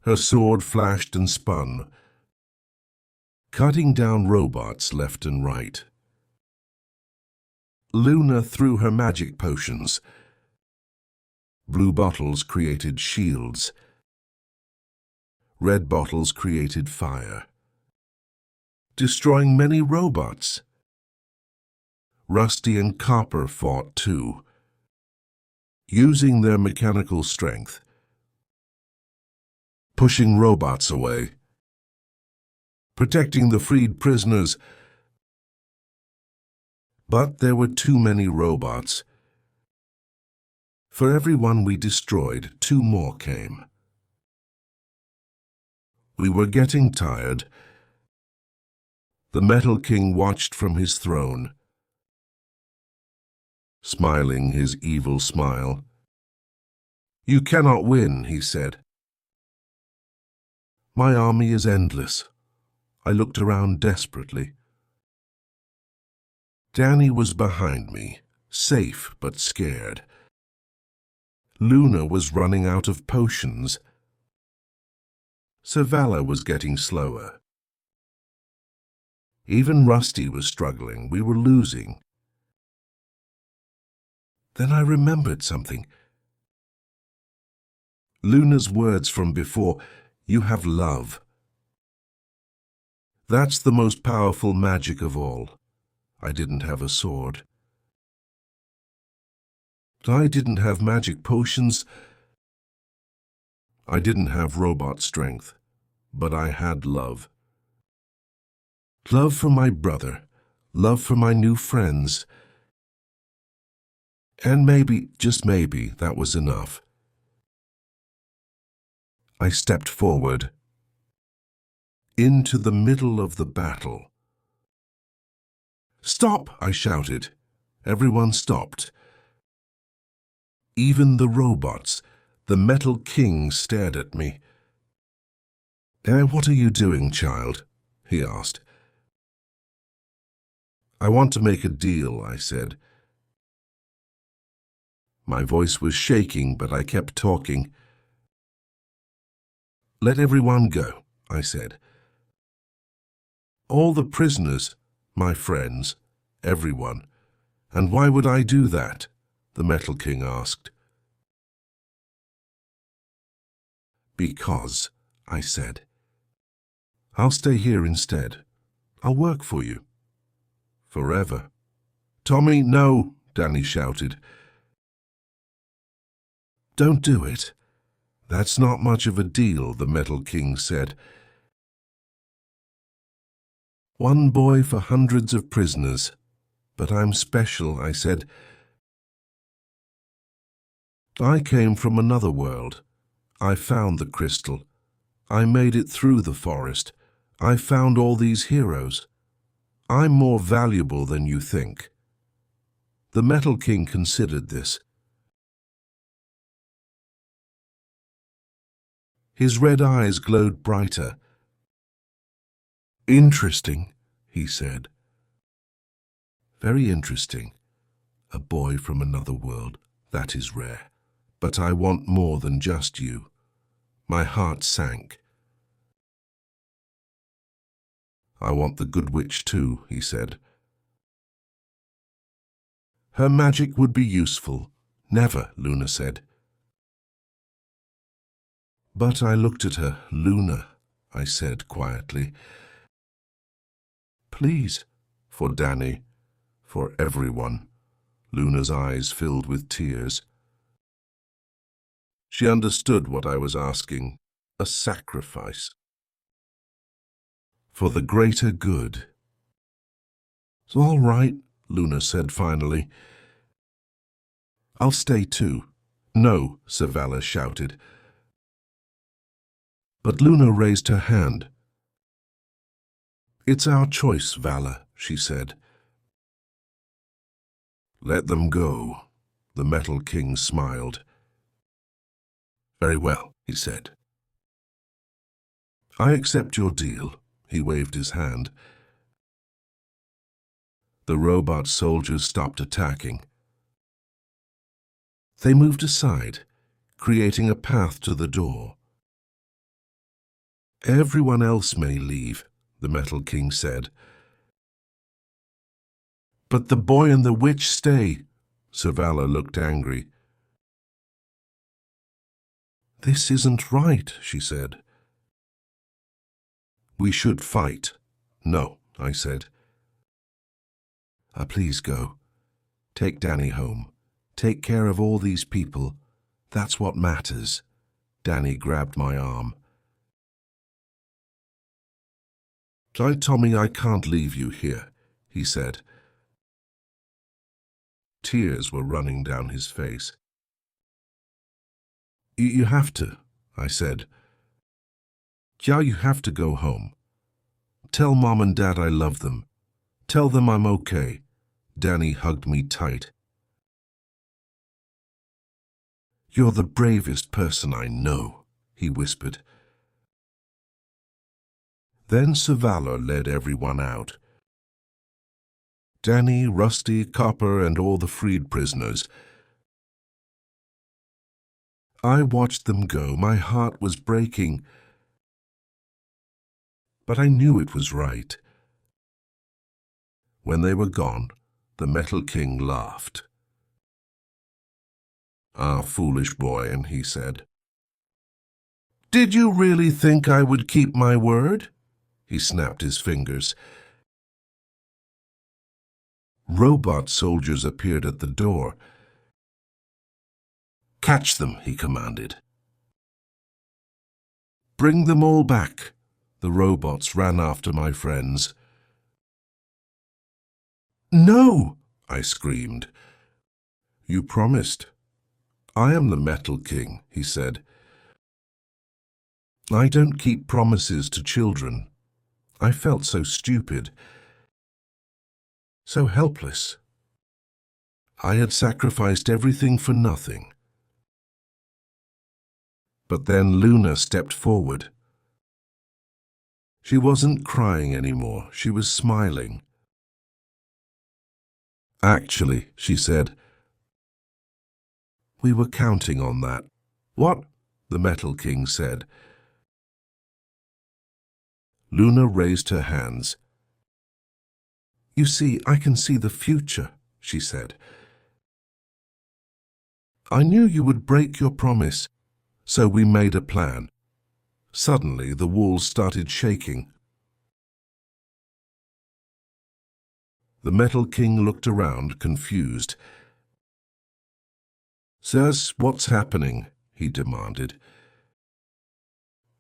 Her sword flashed and spun, cutting down robots left and right. Luna threw her magic potions. Blue bottles created shields. Red bottles created fire, destroying many robots. Rusty and Copper fought too, using their mechanical strength, pushing robots away, protecting the freed prisoners. But there were too many robots. For every one we destroyed, 2 more came. We were getting tired. The Metal King watched from his throne, smiling his evil smile. "You cannot win," he said. "My army is endless." I looked around desperately. Danny was behind me, safe but scared. Luna was running out of potions. Servala was getting slower. Even Rusty was struggling. We were losing. Then I remembered something. Luna's words from before, "You have love." That's the most powerful magic of all. I didn't have a sword. I didn't have magic potions. I didn't have robot strength. But I had love. Love for my brother. Love for my new friends. And maybe, just maybe, that was enough. I stepped forward. Into the middle of the battle. "Stop!" I shouted. Everyone stopped. Even the robots. The Metal King stared at me. What are you doing, child?" he asked. "I want to make a deal," I said. My voice was shaking, but I kept talking. "Let everyone go," I said. "All the prisoners, my friends, everyone." "And why would I do that?" the Metal King asked. "Because," I said. "I'll stay here instead. I'll work for you. Forever." "Tommy, no!" Danny shouted. "Don't do it. That's not much of a deal," the Metal King said. "One boy for hundreds of prisoners. But I'm special," I said. "I came from another world. I found the crystal. I made it through the forest. I found all these heroes. I'm more valuable than you think." The Metal King considered this. His red eyes glowed brighter. "Interesting," he said. "Very interesting. A boy from another world, that is rare. But I want more than just you." My heart sank. "I want the Good Witch too," he said. "Her magic would be useful." "Never," Luna said. But I looked at her. "Luna," I said quietly. "Please." For Danny, for everyone. Luna's eyes filled with tears. She understood what I was asking. A sacrifice. For the greater good. "It's all right," Luna said finally. "I'll stay too." "No," Savala shouted. But Luna raised her hand. "It's our choice, Vala," she said. "Let them go." The Metal King smiled. "Very well," he said. "I accept your deal." He waved his hand. The robot soldiers stopped attacking. They moved aside, creating a path to the door. "Everyone else may leave," the Metal King said. "But the boy and the witch stay." Savala looked angry. "This isn't right," she said. "We should fight." "No," I said. Please go. Take Danny home. Take care of all these people. That's what matters." Danny grabbed my arm. "Tell Tommy I can't leave you here," he said. Tears were running down his face. You have to," I said. "Yeah, you have to go home. Tell Mom and Dad I love them. Tell them I'm okay." Danny hugged me tight. "You're the bravest person I know," he whispered. Then Savala led everyone out. Danny, Rusty, Copper, and all the freed prisoners. I watched them go. My heart was breaking. But I knew it was right. When they were gone, the Metal King laughed. "Ah, foolish boy," and he said. "Did you really think I would keep my word?" He snapped his fingers. Robot soldiers appeared at the door. "Catch them," he commanded. "Bring them all back." The robots ran after my friends. "No!" I screamed. "You promised." "I am the Metal King," he said. "I don't keep promises to children." I felt so stupid, so helpless. I had sacrificed everything for nothing. But then Luna stepped forward. She wasn't crying anymore. She was smiling. "Actually," she said, "we were counting on that." "What?" the Metal King said. Luna raised her hands. "You see, I can see the future," she said. "I knew you would break your promise, so we made a plan." Suddenly, the walls started shaking. The Metal King looked around, confused. "Sirs, what's happening?" he demanded.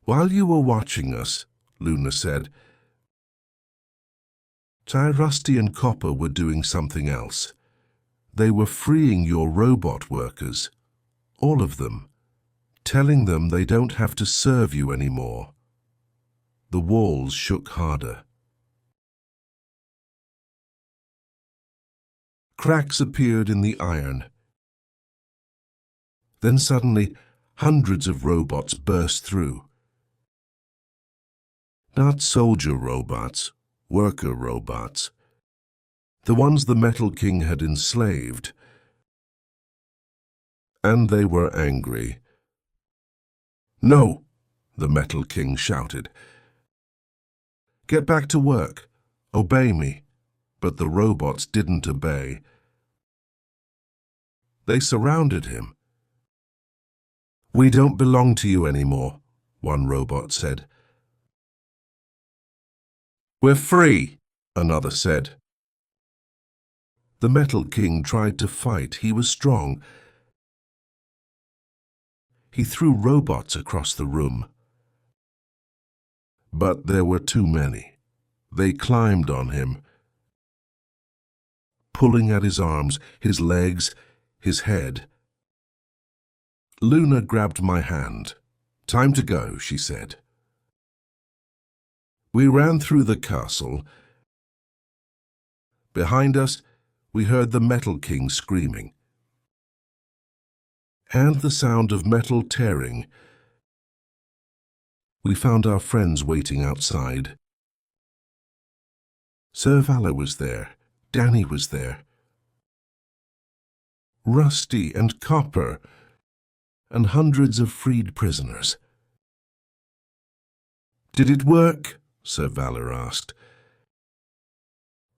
"While you were watching us," Luna said, "Rusty and Copper were doing something else. They were freeing your robot workers, all of them, telling them they don't have to serve you anymore." The walls shook harder. Cracks appeared in the iron. Then suddenly, hundreds of robots burst through. Not soldier robots, worker robots. The ones the Metal King had enslaved. And they were angry. "No!" the Metal King shouted. "Get back to work. Obey me." But the robots didn't obey. They surrounded him. "We don't belong to you anymore," one robot said. "We're free," another said. The Metal King tried to fight. He was strong. He threw robots across the room. But there were too many. They climbed on him, pulling at his arms, his legs, his head. Luna grabbed my hand. "Time to go," she said. We ran through the castle. Behind us, we heard the Metal King screaming, and the sound of metal tearing. We found our friends waiting outside. Sir Valor was there. Danny was there. Rusty and Copper, and hundreds of freed prisoners. "Did it work?" Sir Valor asked.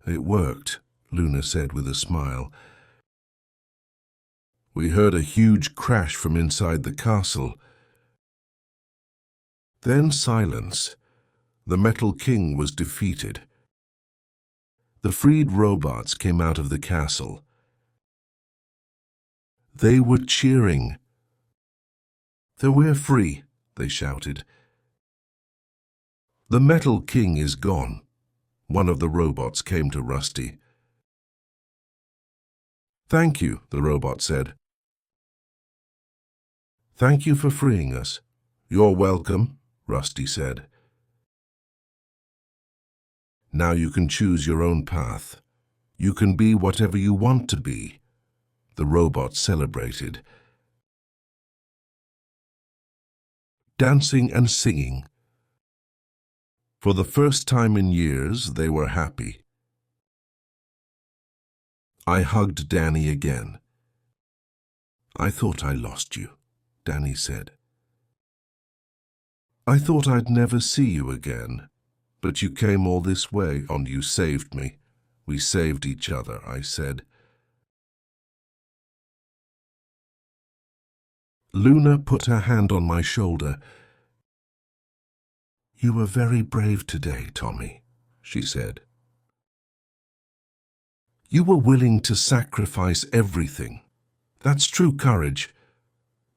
"It worked," Luna said with a smile. We heard a huge crash from inside the castle. Then silence. The Metal King was defeated. The freed robots came out of the castle. They were cheering. "So we're free," they shouted. "The Metal King is gone." One of the robots came to Rusty. "Thank you," the robot said. "Thank you for freeing us." "You're welcome," Rusty said. "Now you can choose your own path. You can be whatever you want to be." The robot celebrated, dancing and singing. For the first time in years, they were happy. I hugged Danny again. "I thought I lost you," Danny said. "I thought I'd never see you again, but you came all this way and you saved me." "We saved each other," I said. Luna put her hand on my shoulder. "You were very brave today, Tommy," she said. "You were willing to sacrifice everything. That's true courage."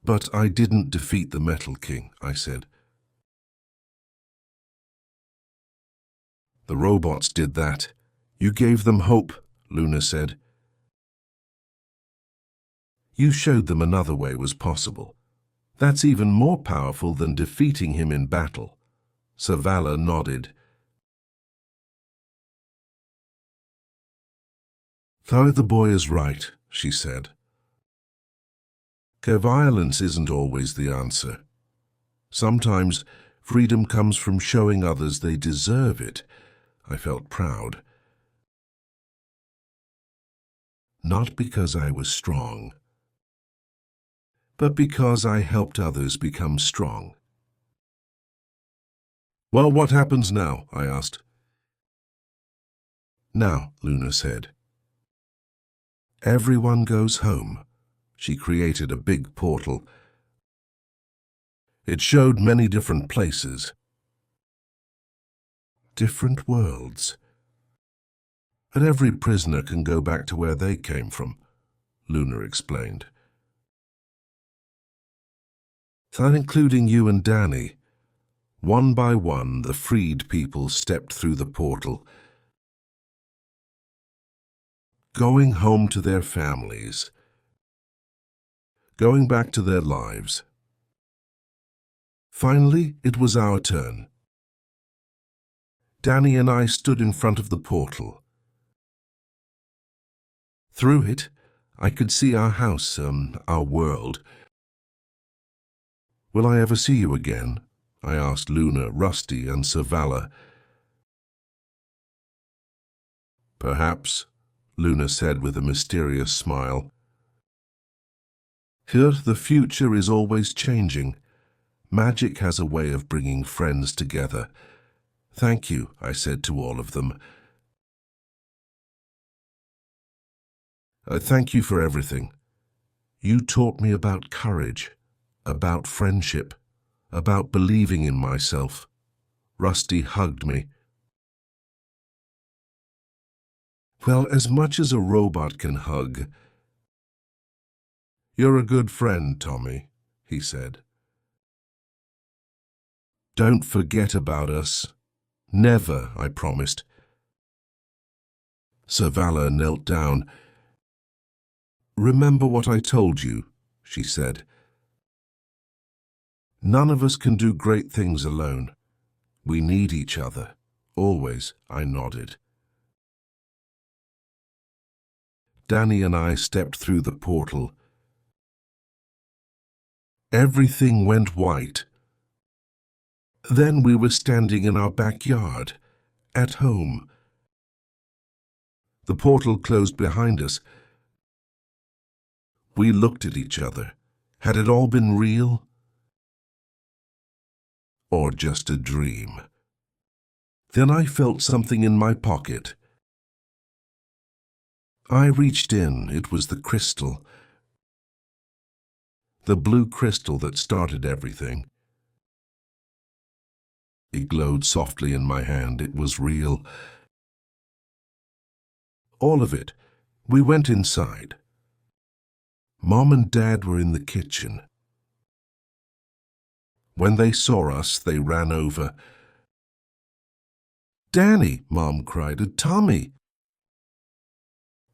"But I didn't defeat the Metal King," I said. "The robots did that. You gave them hope," Luna said. "You showed them another way was possible. That's even more powerful than defeating him in battle." Savala nodded. "Though the boy is right," she said. "Violence isn't always the answer. Sometimes freedom comes from showing others they deserve it." I felt proud. Not because I was strong, but because I helped others become strong. "Well, what happens now?" I asked. "Now," Luna said, "everyone goes home." She created a big portal. It showed many different places, different worlds. And every prisoner can go back to where they came from, Luna explained. "That including you and Danny." One by one, the freed people stepped through the portal, going home to their families, going back to their lives. Finally, it was our turn. Danny and I stood in front of the portal. Through it, I could see our house, our world. "Will I ever see you again?" I asked Luna, Rusty, and Savala. "Perhaps," Luna said with a mysterious smile. "Here, the future is always changing. Magic has a way of bringing friends together. Thank you," I said to all of them. "Thank you for everything. You taught me about courage, about friendship, about believing in myself." Rusty hugged me. "Well, as much as a robot can hug." "You're a good friend, Tommy," he said. "Don't forget about us." "Never," I promised. Savala knelt down. "Remember what I told you," she said. "None of us can do great things alone. We need each other. Always," I nodded. Danny and I stepped through the portal. Everything went white. Then we were standing in our backyard, at home. The portal closed behind us. We looked at each other. Had it all been real? Or just a dream? Then I felt something in my pocket. I reached in. It was the crystal. The blue crystal that started everything. It glowed softly in my hand. It was real. All of it. We went inside. Mom and Dad were in the kitchen. When they saw us, they ran over. "Danny," Mom cried, "Tommy!"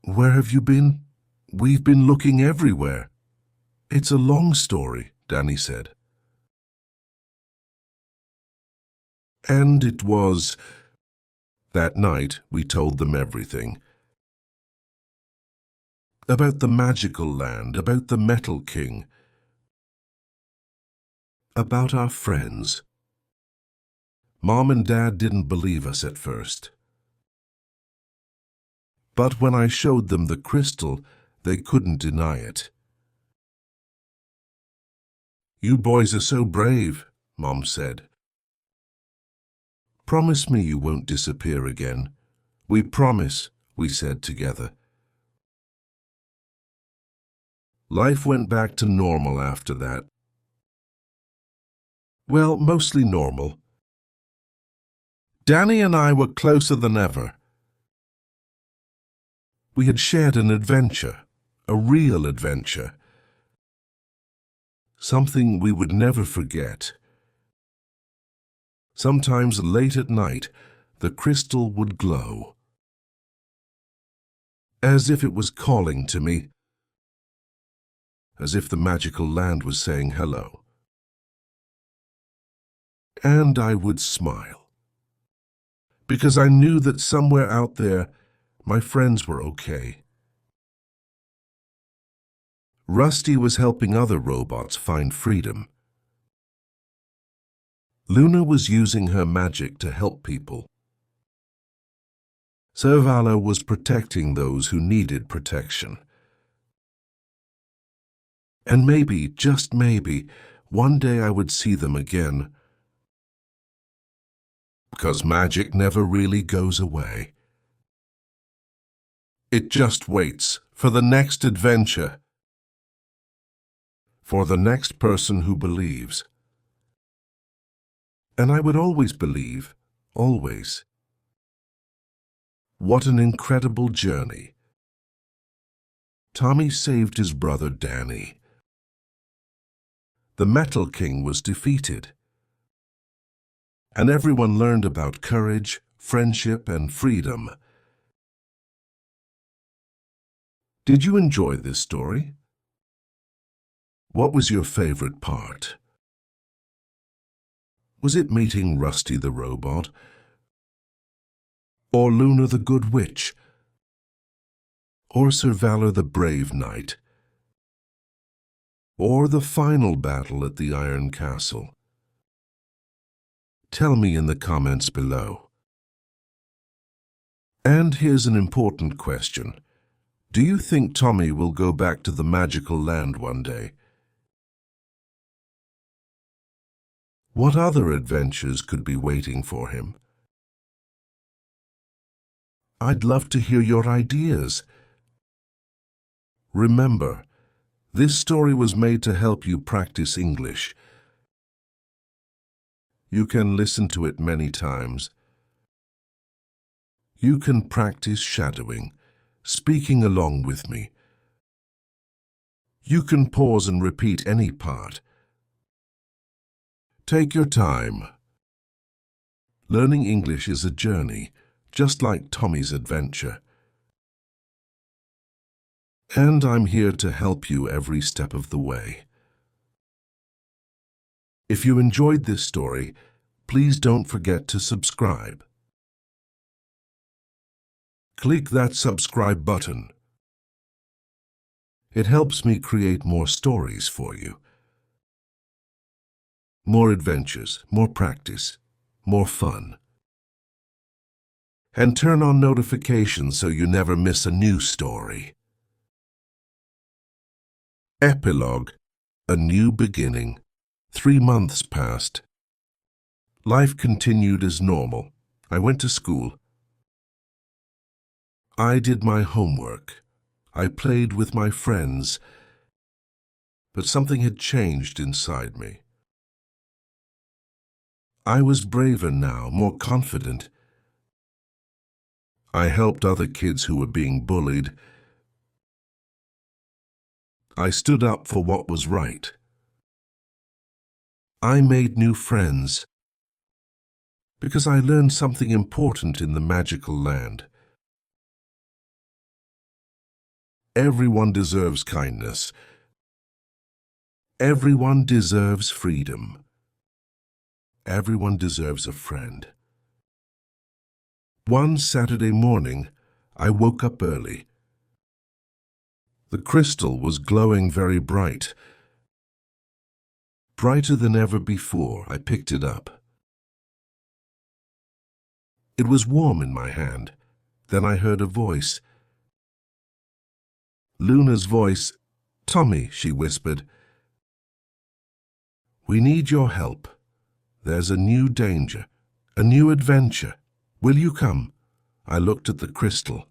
"Where have you been?" "We've been looking everywhere." "It's a long story," Danny said. And it was. That night, we told them everything. About the magical land, about the Metal King. About our friends. Mom and Dad didn't believe us at first. But when I showed them the crystal, they couldn't deny it. "You boys are so brave," Mom said. "Promise me you won't disappear again." "We promise," we said together. Life went back to normal after that. Well, mostly normal. Danny and I were closer than ever. We had shared an adventure, a real adventure. Something we would never forget. Sometimes late at night, the crystal would glow, as if it was calling to me, as if the magical land was saying hello. And I would smile, because I knew that somewhere out there, my friends were okay. Rusty was helping other robots find freedom. Luna was using her magic to help people. Servala was protecting those who needed protection. And maybe, just maybe, one day I would see them again. Because magic never really goes away. It just waits for the next adventure, for the next person who believes. And I would always believe, always. What an incredible journey. Tommy saved his brother Danny. The Metal King was defeated. And everyone learned about courage, friendship, and freedom. Did you enjoy this story? What was your favorite part? Was it meeting Rusty the robot? Or Luna the good witch? Or Servala the brave knight? Or the final battle at the Iron Castle? Tell me in the comments below. And here's an important question. Do you think Tommy will go back to the magical land one day? What other adventures could be waiting for him? I'd love to hear your ideas. Remember, this story was made to help you practice English. You can listen to it many times. You can practice shadowing, speaking along with me. You can pause and repeat any part. Take your time. Learning English is a journey, just like Tommy's adventure. And I'm here to help you every step of the way. If you enjoyed this story, please don't forget to subscribe. Click that subscribe button. It helps me create more stories for you. More adventures, more practice, more fun. And turn on notifications so you never miss a new story. Epilogue, a new beginning. 3 months passed. Life continued as normal. I went to school. I did my homework. I played with my friends. But something had changed inside me. I was braver now, more confident. I helped other kids who were being bullied. I stood up for what was right. I made new friends because I learned something important in the magical land. Everyone deserves kindness. Everyone deserves freedom. Everyone deserves a friend. One Saturday morning, I woke up early. The crystal was glowing very bright. Brighter than ever before, I picked it up. It was warm in my hand. Then I heard a voice. Luna's voice. "Tommy," she whispered. "We need your help. There's a new danger, a new adventure. Will you come?" I looked at the crystal.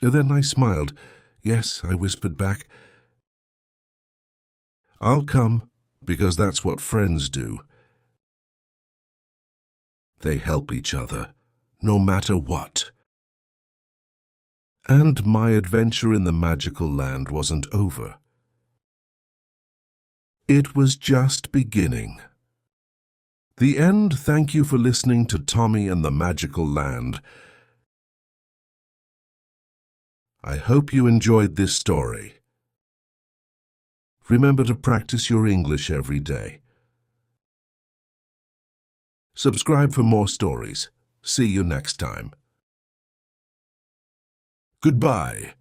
Then I smiled. "Yes," I whispered back. I'll come, because that's what friends do. They help each other, no matter what. And my adventure in the magical land wasn't over. It was just beginning. The end. Thank you for listening to Tommy and the Magical Land. I hope you enjoyed this story. Remember to practice your English every day. Subscribe for more stories. See you next time. Goodbye.